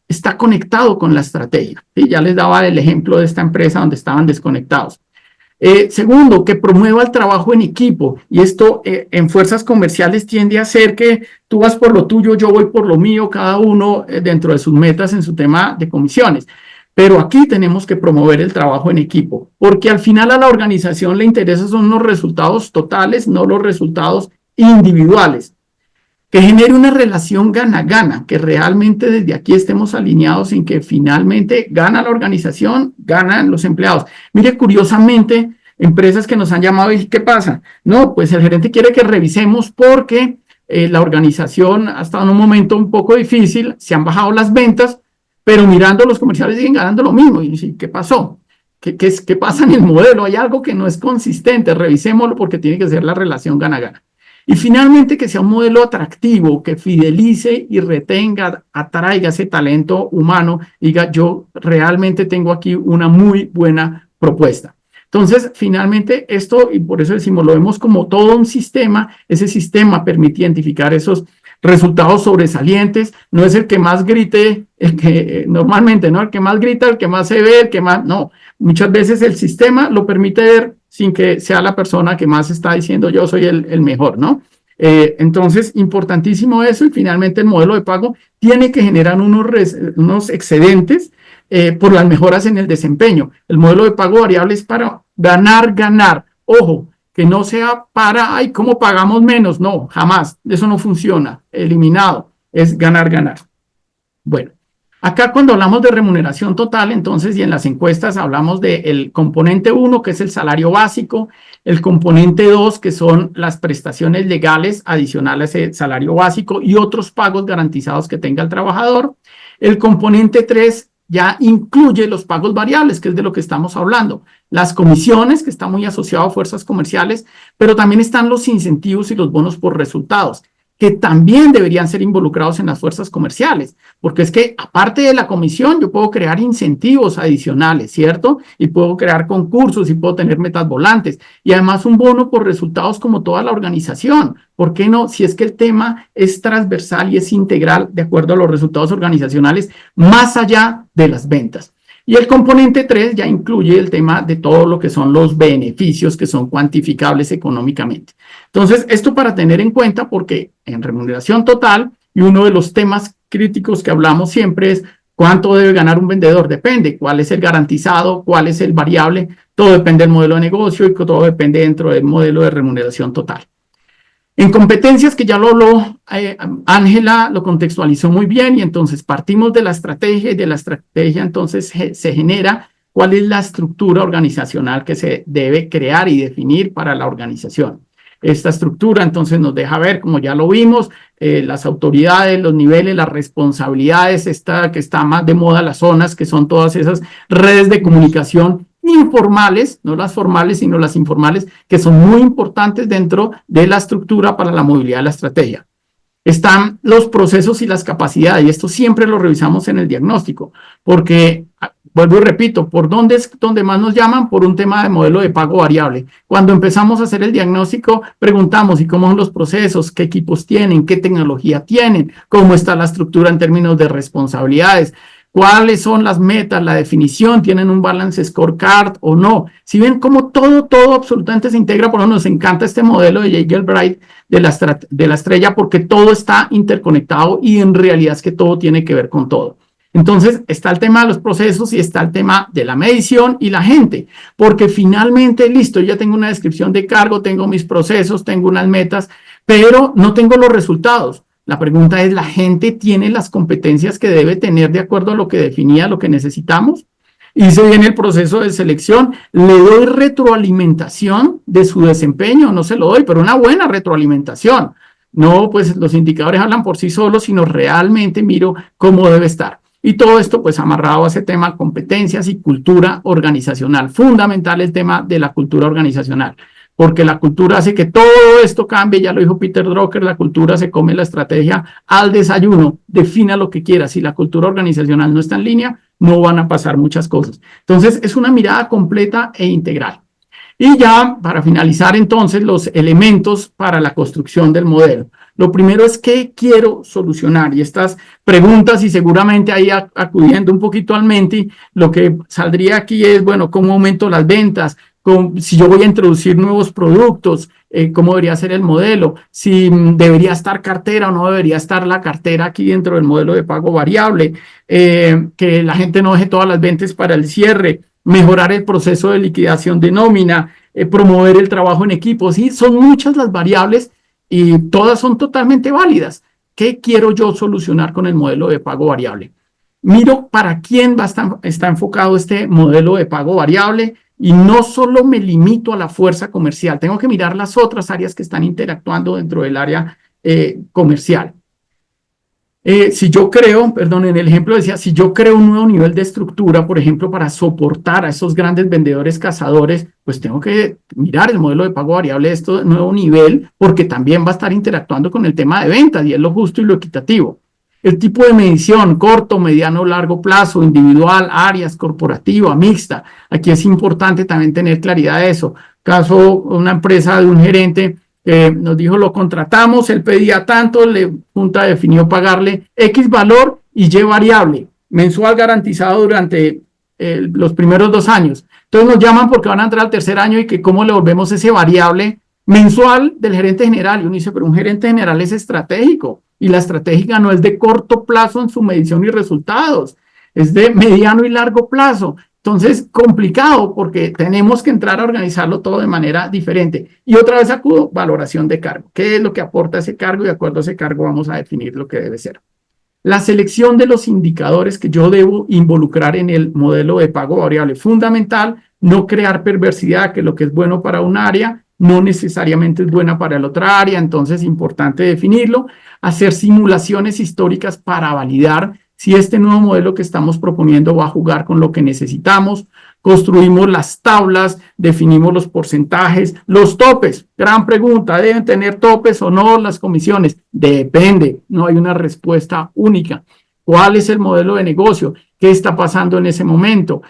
está conectado con la estrategia, ¿sí? Ya les daba el ejemplo de esta empresa donde estaban desconectados. Segundo, que promueva el trabajo en equipo, y esto en fuerzas comerciales tiende a ser que tú vas por lo tuyo, yo voy por lo mío, cada uno dentro de sus metas en su tema de comisiones. Pero aquí tenemos que promover el trabajo en equipo, porque al final a la organización le interesan son los resultados totales, no los resultados individuales. Que genere una relación gana-gana, que realmente desde aquí estemos alineados en que finalmente gana la organización, ganan los empleados. Mire, curiosamente, empresas que nos han llamado y ¿qué pasa? No, pues el gerente quiere que revisemos porque la organización ha estado en un momento un poco difícil, se han bajado las ventas, pero mirando los comerciales siguen ganando lo mismo. Y dice, ¿qué pasó? ¿Qué pasa en el modelo? Hay algo que no es consistente, revisémoslo porque tiene que ser la relación gana-gana. Y finalmente que sea un modelo atractivo, que fidelice y retenga, atraiga ese talento humano, diga yo realmente tengo aquí una muy buena propuesta. Entonces, finalmente esto, y por eso decimos, lo vemos como todo un sistema, ese sistema permite identificar esos resultados sobresalientes, no es el que más grite, el que normalmente, ¿no? El que más grita, el que más se ve, el que más, no, muchas veces el sistema lo permite ver sin que sea la persona que más está diciendo yo soy el mejor, ¿no? Entonces, importantísimo eso, y finalmente el modelo de pago tiene que generar unos excedentes por las mejoras en el desempeño. El modelo de pago variable es para ganar. Ojo, que no sea para, ay, ¿cómo pagamos menos? No, jamás, eso no funciona, eliminado, es ganar. Bueno. Acá cuando hablamos de remuneración total, entonces, y en las encuestas hablamos del componente 1, que es el salario básico, el componente 2, que son las prestaciones legales adicionales a ese salario básico y otros pagos garantizados que tenga el trabajador. El componente 3 ya incluye los pagos variables, que es de lo que estamos hablando. Las comisiones, que está muy asociado a fuerzas comerciales, pero también están los incentivos y los bonos por resultados, que también deberían ser involucrados en las fuerzas comerciales, porque es que aparte de la comisión yo puedo crear incentivos adicionales, ¿cierto? Y puedo crear concursos y puedo tener metas volantes y además un bono por resultados como toda la organización. ¿Por qué no? Si es que el tema es transversal y es integral de acuerdo a los resultados organizacionales más allá de las ventas. Y el componente 3 ya incluye el tema de todo lo que son los beneficios que son cuantificables económicamente. Entonces, esto para tener en cuenta porque en remuneración total, y uno de los temas críticos que hablamos siempre es cuánto debe ganar un vendedor. Depende, cuál es el garantizado, cuál es el variable, todo depende del modelo de negocio y todo depende dentro del modelo de remuneración total. En competencias, que ya lo habló Ángela, lo contextualizó muy bien, y entonces partimos de la estrategia, y de la estrategia entonces se genera cuál es la estructura organizacional que se debe crear y definir para la organización. Esta estructura entonces nos deja ver, como ya lo vimos, las autoridades, los niveles, las responsabilidades, que está más de moda las zonas, que son todas esas redes de comunicación informales, no las formales, sino las informales, que son muy importantes dentro de la estructura para la movilidad de la estrategia. Están los procesos y las capacidades, y esto siempre lo revisamos en el diagnóstico, porque, vuelvo y repito, ¿por dónde es donde más nos llaman? Por un tema de modelo de pago variable. Cuando empezamos a hacer el diagnóstico, preguntamos, ¿y cómo son los procesos? ¿Qué equipos tienen? ¿Qué tecnología tienen? ¿Cómo está la estructura en términos de responsabilidades? ¿Cuáles son las metas? La definición, ¿tienen un balance scorecard o no? Si ven cómo todo absolutamente se integra, por eso nos encanta este modelo de Jay Galbraith de la estrella, porque todo está interconectado y en realidad es que todo tiene que ver con todo. Entonces está el tema de los procesos y está el tema de la medición y la gente, porque finalmente, listo, ya tengo una descripción de cargo, tengo mis procesos, tengo unas metas, pero no tengo los resultados. La pregunta es, ¿la gente tiene las competencias que debe tener de acuerdo a lo que definía, lo que necesitamos? hice bien el proceso de selección, le doy retroalimentación de su desempeño, no se lo doy, pero una buena retroalimentación. No, pues los indicadores hablan por sí solos, sino realmente miro cómo debe estar. Y todo esto pues amarrado a ese tema competencias y cultura organizacional. Fundamental el tema de la cultura organizacional, porque la cultura hace que todo esto cambie. Ya lo dijo Peter Drucker, la cultura se come la estrategia al desayuno. Defina lo que quiera. Si la cultura organizacional no está en línea, no van a pasar muchas cosas. Entonces es una mirada completa e integral. Y ya para finalizar entonces los elementos para la construcción del modelo. Lo primero es qué quiero solucionar, y estas preguntas, y seguramente ahí acudiendo un poquito al Menti, lo que saldría aquí es, bueno, ¿cómo aumento las ventas? Si yo voy a introducir nuevos productos, ¿cómo debería ser el modelo? Si debería estar cartera o no debería estar la cartera aquí dentro del modelo de pago variable, que la gente no deje todas las ventas para el cierre, mejorar el proceso de liquidación de nómina, promover el trabajo en equipo. Sí, son muchas las variables y todas son totalmente válidas. ¿Qué quiero yo solucionar con el modelo de pago variable? Miro para quién está enfocado este modelo de pago variable y no solo me limito a la fuerza comercial, tengo que mirar las otras áreas que están interactuando dentro del área comercial. Si yo creo, perdón, en el ejemplo decía, si yo creo un nuevo nivel de estructura, por ejemplo, para soportar a esos grandes vendedores cazadores, pues tengo que mirar el modelo de pago variable de este nuevo nivel, porque también va a estar interactuando con el tema de ventas y es lo justo y lo equitativo. El tipo de medición, corto, mediano, largo plazo, individual, áreas, corporativa, mixta. Aquí es importante también tener claridad de eso. Caso, una empresa de un gerente nos dijo, lo contratamos, él pedía tanto, la junta definió pagarle X valor y Y variable, mensual garantizado durante los primeros 2 años. Entonces nos llaman porque van a entrar al tercer año y que cómo le volvemos ese variable mensual del gerente general. Y uno dice, pero un gerente general es estratégico y la estratégica no es de corto plazo en su medición y resultados, es de mediano y largo plazo. Entonces, complicado porque tenemos que entrar a organizarlo todo de manera diferente. Y otra vez acudo, valoración de cargo. ¿Qué es lo que aporta ese cargo? Y de acuerdo a ese cargo vamos a definir lo que debe ser. La selección de los indicadores que yo debo involucrar en el modelo de pago variable. Fundamental, no crear perversidad, que lo que es bueno para un área no necesariamente es buena para la otra área. Entonces, importante definirlo. Hacer simulaciones históricas para validar si este nuevo modelo que estamos proponiendo va a jugar con lo que necesitamos. Construimos las tablas, definimos los porcentajes, los topes. Gran pregunta, ¿deben tener topes o no las comisiones? Depende, no hay una respuesta única. ¿Cuál es el modelo de negocio? ¿Qué está pasando en ese momento?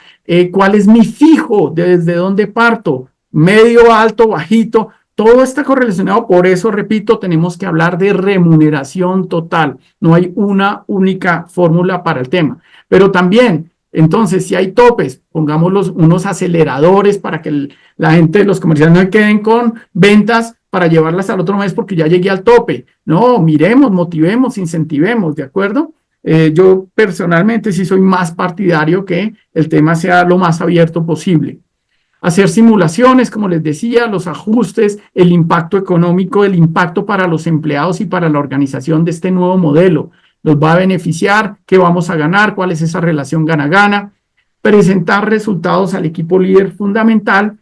¿Cuál es mi fijo? ¿Desde dónde parto? ¿Medio, alto, bajito? Todo está correlacionado, por eso, repito, tenemos que hablar de remuneración total. No hay una única fórmula para el tema. Pero también, entonces, si hay topes, pongamos unos aceleradores para que la gente, los comerciales no se queden con ventas para llevarlas al otro mes porque ya llegué al tope. No, miremos, motivemos, incentivemos, ¿de acuerdo? Yo personalmente sí soy más partidario que el tema sea lo más abierto posible. Hacer simulaciones, como les decía, los ajustes, el impacto económico, el impacto para los empleados y para la organización de este nuevo modelo. ¿Nos va a beneficiar? ¿Qué vamos a ganar? ¿Cuál es esa relación gana-gana? Presentar resultados al equipo líder fundamental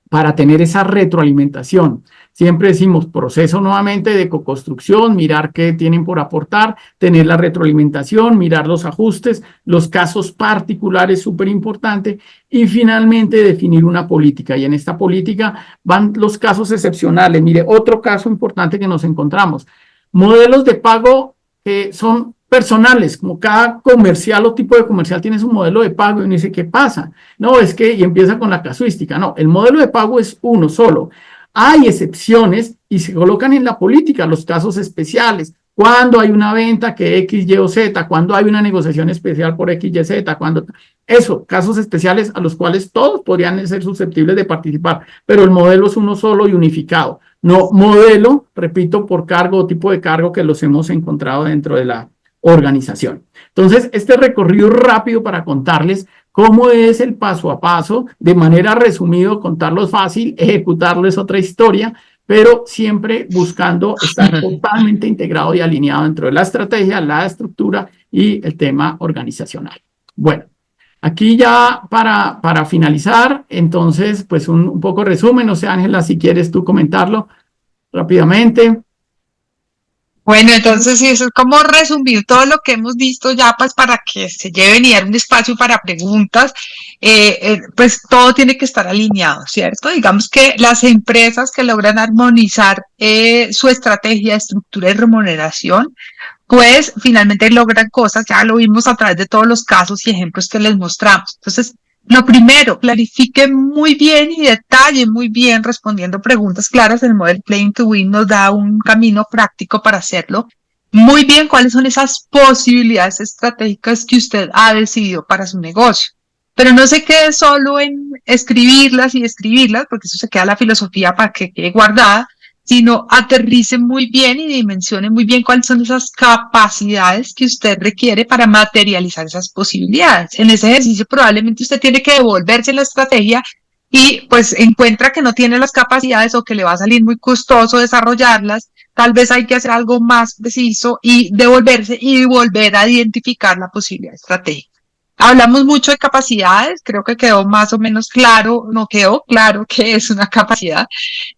para tener esa retroalimentación. Siempre decimos proceso nuevamente de coconstrucción, mirar qué tienen por aportar, tener la retroalimentación, mirar los ajustes, los casos particulares, súper importante, y finalmente definir una política. Y en esta política van los casos excepcionales. Mire, otro caso importante que nos encontramos. Modelos de pago que son personales, como cada comercial o tipo de comercial tiene su modelo de pago y uno dice, ¿qué pasa? No, es que, y empieza con la casuística. No, el modelo de pago es uno solo. Hay excepciones y se colocan en la política los casos especiales. Cuando hay una venta que X, Y o Z, cuando hay una negociación especial por X, Y, Z, cuando... Eso, casos especiales a los cuales todos podrían ser susceptibles de participar, pero el modelo es uno solo y unificado. No modelo, repito, por cargo o tipo de cargo que los hemos encontrado dentro de la organización. Entonces, este recorrido rápido para contarles cómo es el paso a paso, de manera resumida, contarlo es fácil, ejecutarlo es otra historia, pero siempre buscando estar totalmente integrado y alineado dentro de la estrategia, la estructura y el tema organizacional. Bueno, Aquí ya para finalizar, entonces, pues un poco resumen, no sé, Ángela, si quieres tú comentarlo rápidamente. Bueno, entonces sí, eso es como resumir todo lo que hemos visto ya, pues para que se lleven y dar un espacio para preguntas, pues todo tiene que estar alineado, ¿cierto? Digamos que las empresas que logran armonizar su estrategia, estructura y remuneración, pues finalmente logran cosas, ya lo vimos a través de todos los casos y ejemplos que les mostramos. Entonces, lo primero, clarifique muy bien y detalle muy bien respondiendo preguntas claras. El Model Playing to Win nos da un camino práctico para hacerlo. Muy bien, cuáles son esas posibilidades estratégicas que usted ha decidido para su negocio. Pero no se quede solo en escribirlas y escribirlas, porque eso se queda la filosofía para que quede guardada, sino aterrice muy bien y dimensione muy bien cuáles son esas capacidades que usted requiere para materializar esas posibilidades. En ese ejercicio probablemente usted tiene que devolverse la estrategia y pues encuentra que no tiene las capacidades o que le va a salir muy costoso desarrollarlas. Tal vez hay que hacer algo más preciso y devolverse y volver a identificar la posibilidad estratégica. Hablamos mucho de capacidades, creo que quedó más o menos claro, no quedó claro qué es una capacidad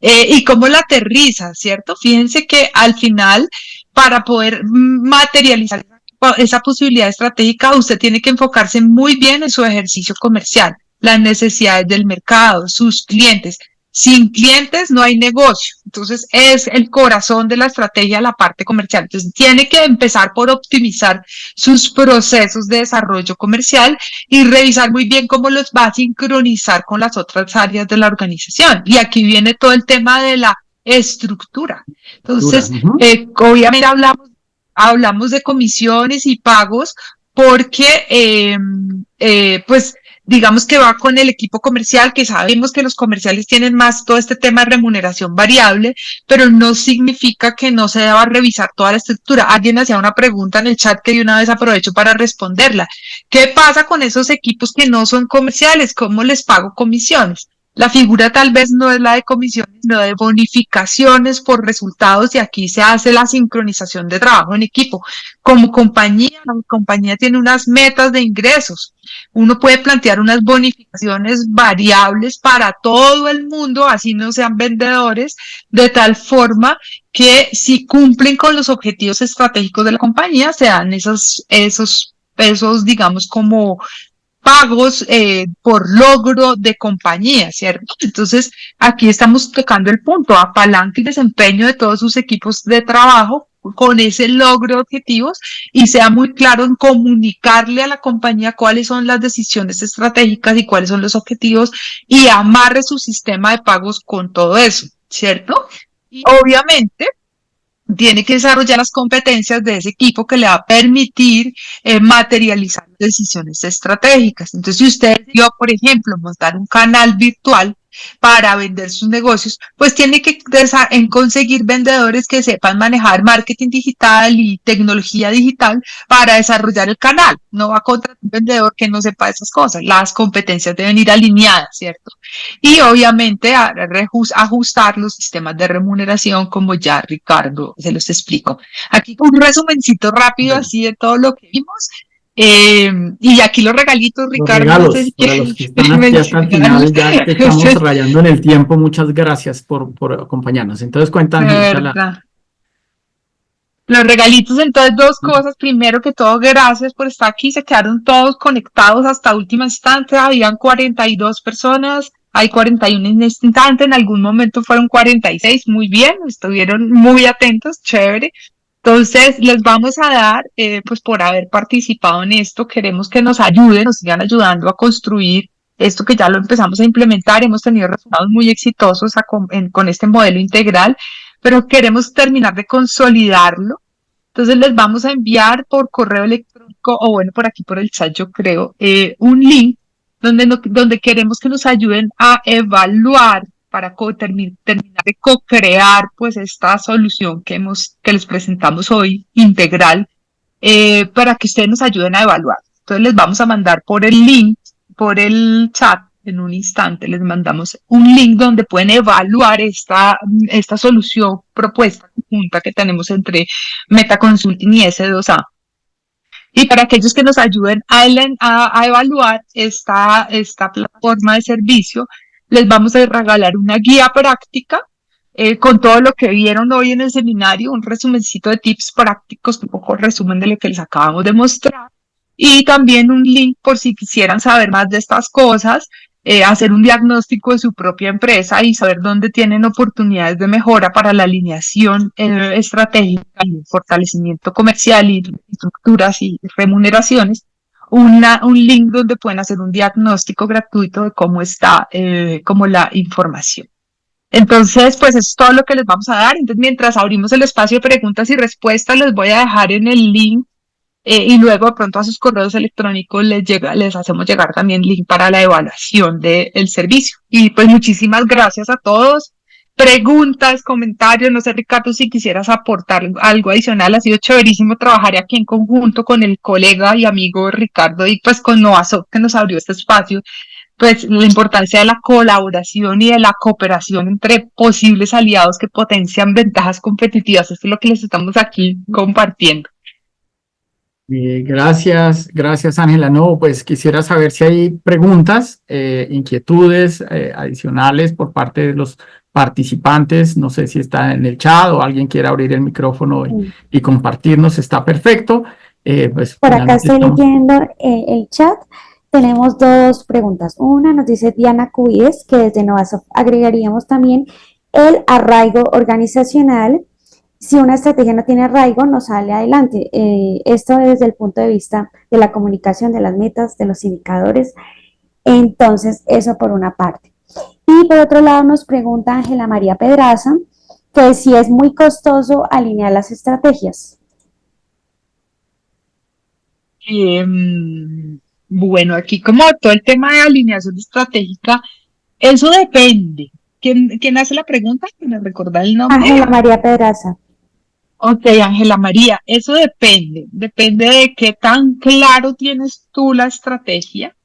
y cómo la aterriza, ¿cierto? Fíjense que al final, para poder materializar esa posibilidad estratégica, usted tiene que enfocarse muy bien en su ejercicio comercial, las necesidades del mercado, sus clientes. Sin clientes no hay negocio. Entonces es el corazón de la estrategia, la parte comercial. Entonces tiene que empezar por optimizar sus procesos de desarrollo comercial y revisar muy bien cómo los va a sincronizar con las otras áreas de la organización. Y aquí viene todo el tema de la estructura. Entonces, obviamente hablamos de comisiones y pagos porque pues digamos que va con el equipo comercial, que sabemos que los comerciales tienen más todo este tema de remuneración variable, pero no significa que no se deba revisar toda la estructura. Alguien hacía una pregunta en el chat que de una vez aprovecho para responderla. ¿Qué pasa con esos equipos que no son comerciales? ¿Cómo les pago comisiones? La figura tal vez no es la de comisiones, sino de bonificaciones por resultados y aquí se hace la sincronización de trabajo en equipo. Como compañía, la compañía tiene unas metas de ingresos. Uno puede plantear unas bonificaciones variables para todo el mundo, así no sean vendedores, de tal forma que si cumplen con los objetivos estratégicos de la compañía, se dan esos digamos, como pagos por logro de compañía, ¿cierto? Entonces, aquí estamos tocando el punto, apalanca el desempeño de todos sus equipos de trabajo con ese logro de objetivos y sea muy claro en comunicarle a la compañía cuáles son las decisiones estratégicas y cuáles son los objetivos y amarre su sistema de pagos con todo eso, ¿cierto? Y obviamente tiene que desarrollar las competencias de ese equipo que le va a permitir materializar decisiones estratégicas. Entonces, si usted decidió, por ejemplo, montar un canal virtual para vender sus negocios, pues tiene que conseguir vendedores que sepan manejar marketing digital y tecnología digital para desarrollar el canal. No va a contratar un vendedor que no sepa esas cosas. Las competencias deben ir alineadas, ¿cierto? Y obviamente ajustar los sistemas de remuneración como ya Ricardo se los explico. Aquí un resumencito rápido así de todo lo que vimos. Y aquí los regalitos, Ricardo. Los regalos, no sé si para los que están aquí hasta el final, ya que estamos rayando en el tiempo, muchas gracias por acompañarnos. Entonces, cuéntanos. Los regalitos, entonces, dos cosas. Primero que todo, gracias por estar aquí. Se quedaron todos conectados hasta última instancia. Habían 42 personas. Hay 41 en este instante. En algún momento fueron 46. Muy bien. Estuvieron muy atentos. Chévere. Entonces, les vamos a dar, pues por haber participado en esto, queremos que nos ayuden, nos sigan ayudando a construir esto que ya lo empezamos a implementar. Hemos tenido resultados muy exitosos con este modelo integral, pero queremos terminar de consolidarlo. Entonces, les vamos a enviar por correo electrónico, o bueno, por aquí por el chat, yo creo, un link donde queremos que nos ayuden a evaluar para terminar de co-crear pues esta solución que les presentamos hoy, integral, para que ustedes nos ayuden a evaluar. Entonces les vamos a mandar por el link, por el chat, en un instante les mandamos un link donde pueden evaluar esta solución propuesta conjunta que tenemos entre Meta Consulting y S2A. Y para aquellos que nos ayuden a evaluar esta plataforma de servicio, les vamos a regalar una guía práctica con todo lo que vieron hoy en el seminario, un resumencito de tips prácticos, un poco resumen de lo que les acabamos de mostrar, y también un link por si quisieran saber más de estas cosas, hacer un diagnóstico de su propia empresa y saber dónde tienen oportunidades de mejora para la alineación estratégica y el fortalecimiento comercial y estructuras y remuneraciones. Un link donde pueden hacer un diagnóstico gratuito de cómo está como la información. Entonces, pues eso es todo lo que les vamos a dar. Entonces, mientras abrimos el espacio de preguntas y respuestas, les voy a dejar en el link y luego de pronto a sus correos electrónicos les hacemos llegar también link para la evaluación del servicio. Y pues muchísimas gracias a todos. Preguntas, comentarios, no sé, Ricardo, si quisieras aportar algo adicional, ha sido chéverísimo trabajar aquí en conjunto con el colega y amigo Ricardo y pues con Novasoft que nos abrió este espacio, pues la importancia de la colaboración y de la cooperación entre posibles aliados que potencian ventajas competitivas. Esto es lo que les estamos aquí compartiendo. Gracias Ángela. No, pues quisiera saber si hay preguntas, inquietudes adicionales por parte de los participantes. No sé si está en el chat o alguien quiere abrir el micrófono y compartirnos. Está perfecto. Pues por acá estoy leyendo el chat. Tenemos dos preguntas. Una nos dice Diana Cubides, que desde Novasoft agregaríamos también el arraigo organizacional. Si una estrategia no tiene arraigo, no sale adelante. Esto desde el punto de vista de la comunicación, de las metas, de los indicadores. Entonces, eso por una parte. Y por otro lado nos pregunta Ángela María Pedraza, que si es muy costoso alinear las estrategias. Bueno, aquí como todo el tema de alineación estratégica, eso depende. ¿Quién hace la pregunta? ¿Me recordar el nombre? Ángela María Pedraza. Ok, Ángela María, eso depende de qué tan claro tienes tú la estrategia,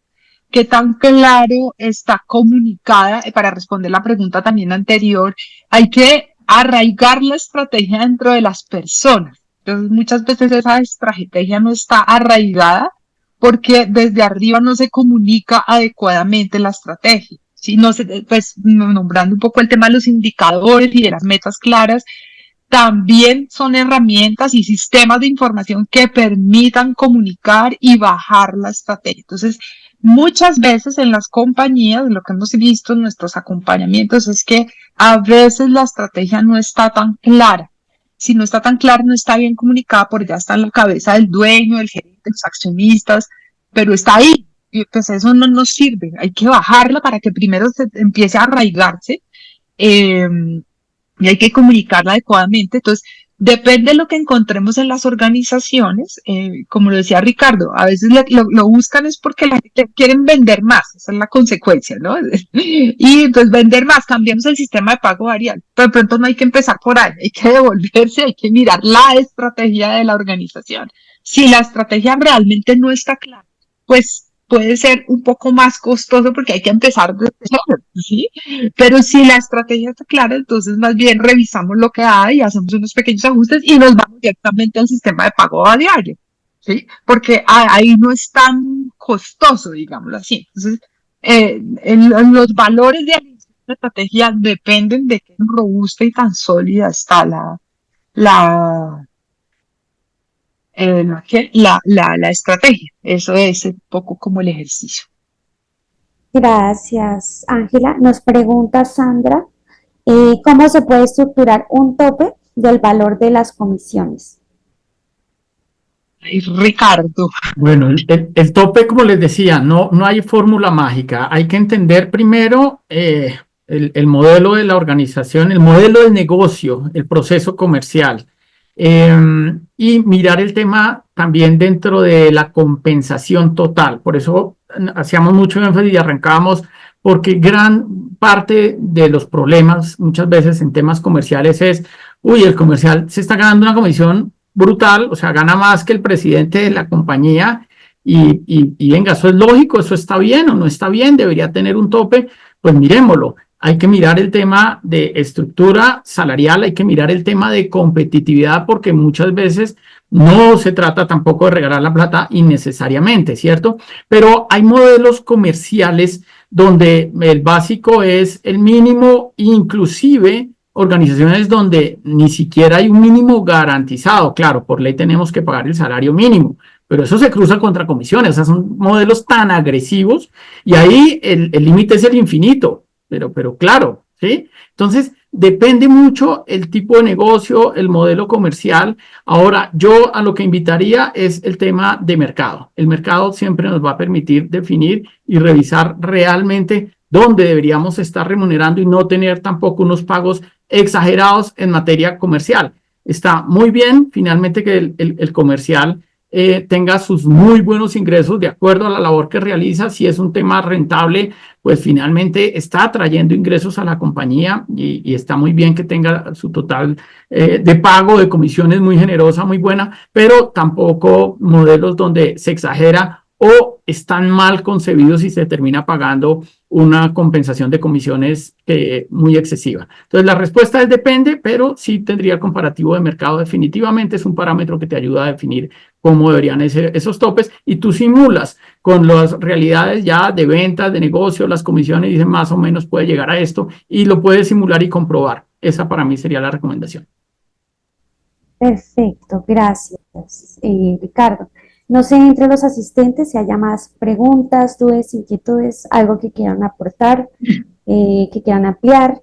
qué tan claro está comunicada. Para responder la pregunta también anterior, hay que arraigar la estrategia dentro de las personas. Entonces, muchas veces esa estrategia no está arraigada porque desde arriba no se comunica adecuadamente la estrategia. ¿Sí? No se, pues, nombrando un poco el tema de los indicadores y de las metas claras, también son herramientas y sistemas de información que permitan comunicar y bajar la estrategia. Entonces, muchas veces en las compañías, lo que hemos visto en nuestros acompañamientos es que a veces la estrategia no está tan clara. Si no está tan clara, no está bien comunicada, porque ya está en la cabeza del dueño, del gerente, de los accionistas, pero está ahí. Y pues eso no nos sirve. Hay que bajarla para que primero se empiece a arraigarse. Y hay que comunicarla adecuadamente. Entonces, depende de lo que encontremos en las organizaciones, como lo decía Ricardo, a veces lo buscan es porque la gente quieren vender más, esa es la consecuencia, ¿no? Y entonces vender más, cambiamos el sistema de pago variable, pero de pronto no hay que empezar por ahí, hay que devolverse, hay que mirar la estrategia de la organización. Si la estrategia realmente no está clara, pues puede ser un poco más costoso porque hay que empezar desde cero, ¿sí? Pero si la estrategia está clara, entonces más bien revisamos lo que hay, hacemos unos pequeños ajustes y nos vamos directamente al sistema de pago a diario, ¿sí? Porque ahí no es tan costoso, digámoslo así. Entonces, los valores de alineación de estrategia dependen de qué robusta y tan sólida está la estrategia. Eso es un poco como el ejercicio. Gracias, Ángela. Nos pregunta Sandra, ¿cómo se puede estructurar un tope del valor de las comisiones? Ricardo. Bueno, el tope, como les decía, no hay fórmula mágica. Hay que entender primero el modelo de la organización, el modelo de negocio, el proceso comercial. Y mirar el tema también dentro de la compensación total. Por eso hacíamos mucho énfasis y arrancábamos, porque gran parte de los problemas muchas veces en temas comerciales es, el comercial se está ganando una comisión brutal, o sea, gana más que el presidente de la compañía y venga, eso es lógico, eso está bien o no está bien, debería tener un tope, pues miremoslo. Hay que mirar el tema de estructura salarial, hay que mirar el tema de competitividad, porque muchas veces No se trata tampoco de regalar la plata innecesariamente, ¿cierto? Pero hay modelos comerciales donde el básico es el mínimo, inclusive organizaciones donde ni siquiera hay un mínimo garantizado. Claro, por ley tenemos que pagar el salario mínimo, pero eso se cruza contra comisiones. O sea, son modelos tan agresivos y ahí el límite es el infinito, pero claro, ¿sí? Entonces, depende mucho el tipo de negocio, el modelo comercial. Ahora, yo a lo que invitaría es el tema de mercado. El mercado siempre nos va a permitir definir y revisar realmente dónde deberíamos estar remunerando y no tener tampoco unos pagos exagerados en materia comercial. Está muy bien, finalmente, que el comercial tenga sus muy buenos ingresos de acuerdo a la labor que realiza. Si es un tema rentable, pues finalmente está trayendo ingresos a la compañía y está muy bien que tenga su total de pago de comisiones muy generosa, muy buena, pero tampoco modelos donde se exagera o están mal concebidos y se termina pagando una compensación de comisiones muy excesiva. Entonces, la respuesta es depende, pero sí tendría el comparativo de mercado. Definitivamente es un parámetro que te ayuda a definir cómo deberían ser esos topes y tú simulas con las realidades ya de ventas, de negocio, las comisiones, y dices más o menos puede llegar a esto y lo puedes simular y comprobar. Esa para mí sería la recomendación. Perfecto, gracias, Ricardo. No sé, entre los asistentes si haya más preguntas, dudas, inquietudes, algo que quieran aportar, que quieran ampliar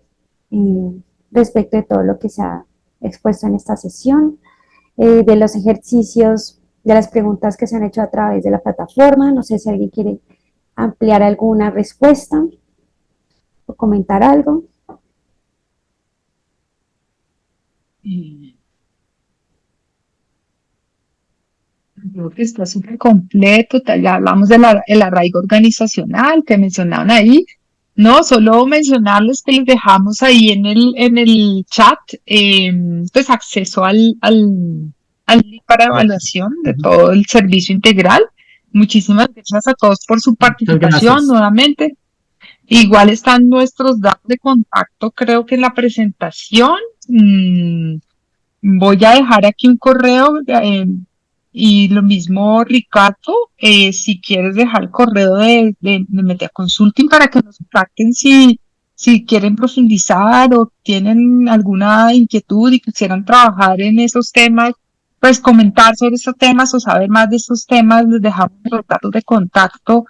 respecto de todo lo que se ha expuesto en esta sesión, de los ejercicios, de las preguntas que se han hecho a través de la plataforma. No sé si alguien quiere ampliar alguna respuesta o comentar algo. Creo que está súper completo. Ya hablamos del arraigo organizacional que mencionaban ahí. No, solo mencionarles que les dejamos ahí en el chat pues acceso al link para evaluación de todo el servicio integral. Muchísimas gracias a todos por su participación nuevamente. Igual están nuestros datos de contacto, creo que en la presentación. Voy a dejar aquí un correo y lo mismo, Ricardo, si quieres dejar el correo de Media Consulting para que nos contacten si quieren profundizar o tienen alguna inquietud y quisieran trabajar en esos temas, pues comentar sobre esos temas o saber más de esos temas, les dejamos los datos de contacto.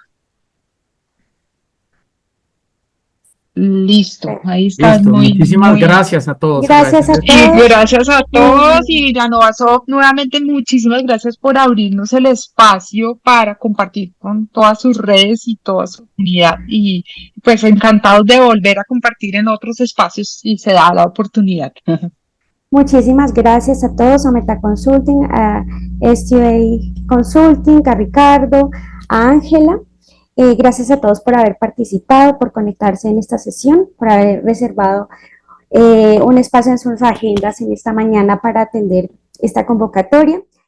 Listo, ahí está. Listo. Muchísimas gracias a todos. Gracias a todos. Y gracias a todos y a Novasov, nuevamente muchísimas gracias por abrirnos el espacio para compartir con todas sus redes y toda su comunidad, y pues encantados de volver a compartir en otros espacios si se da la oportunidad. Muchísimas gracias a todos, a Meta Consulting, a STA Consulting, a Ricardo, a Ángela. Gracias a todos por haber participado, por conectarse en esta sesión, por haber reservado un espacio en sus agendas en esta mañana para atender esta convocatoria.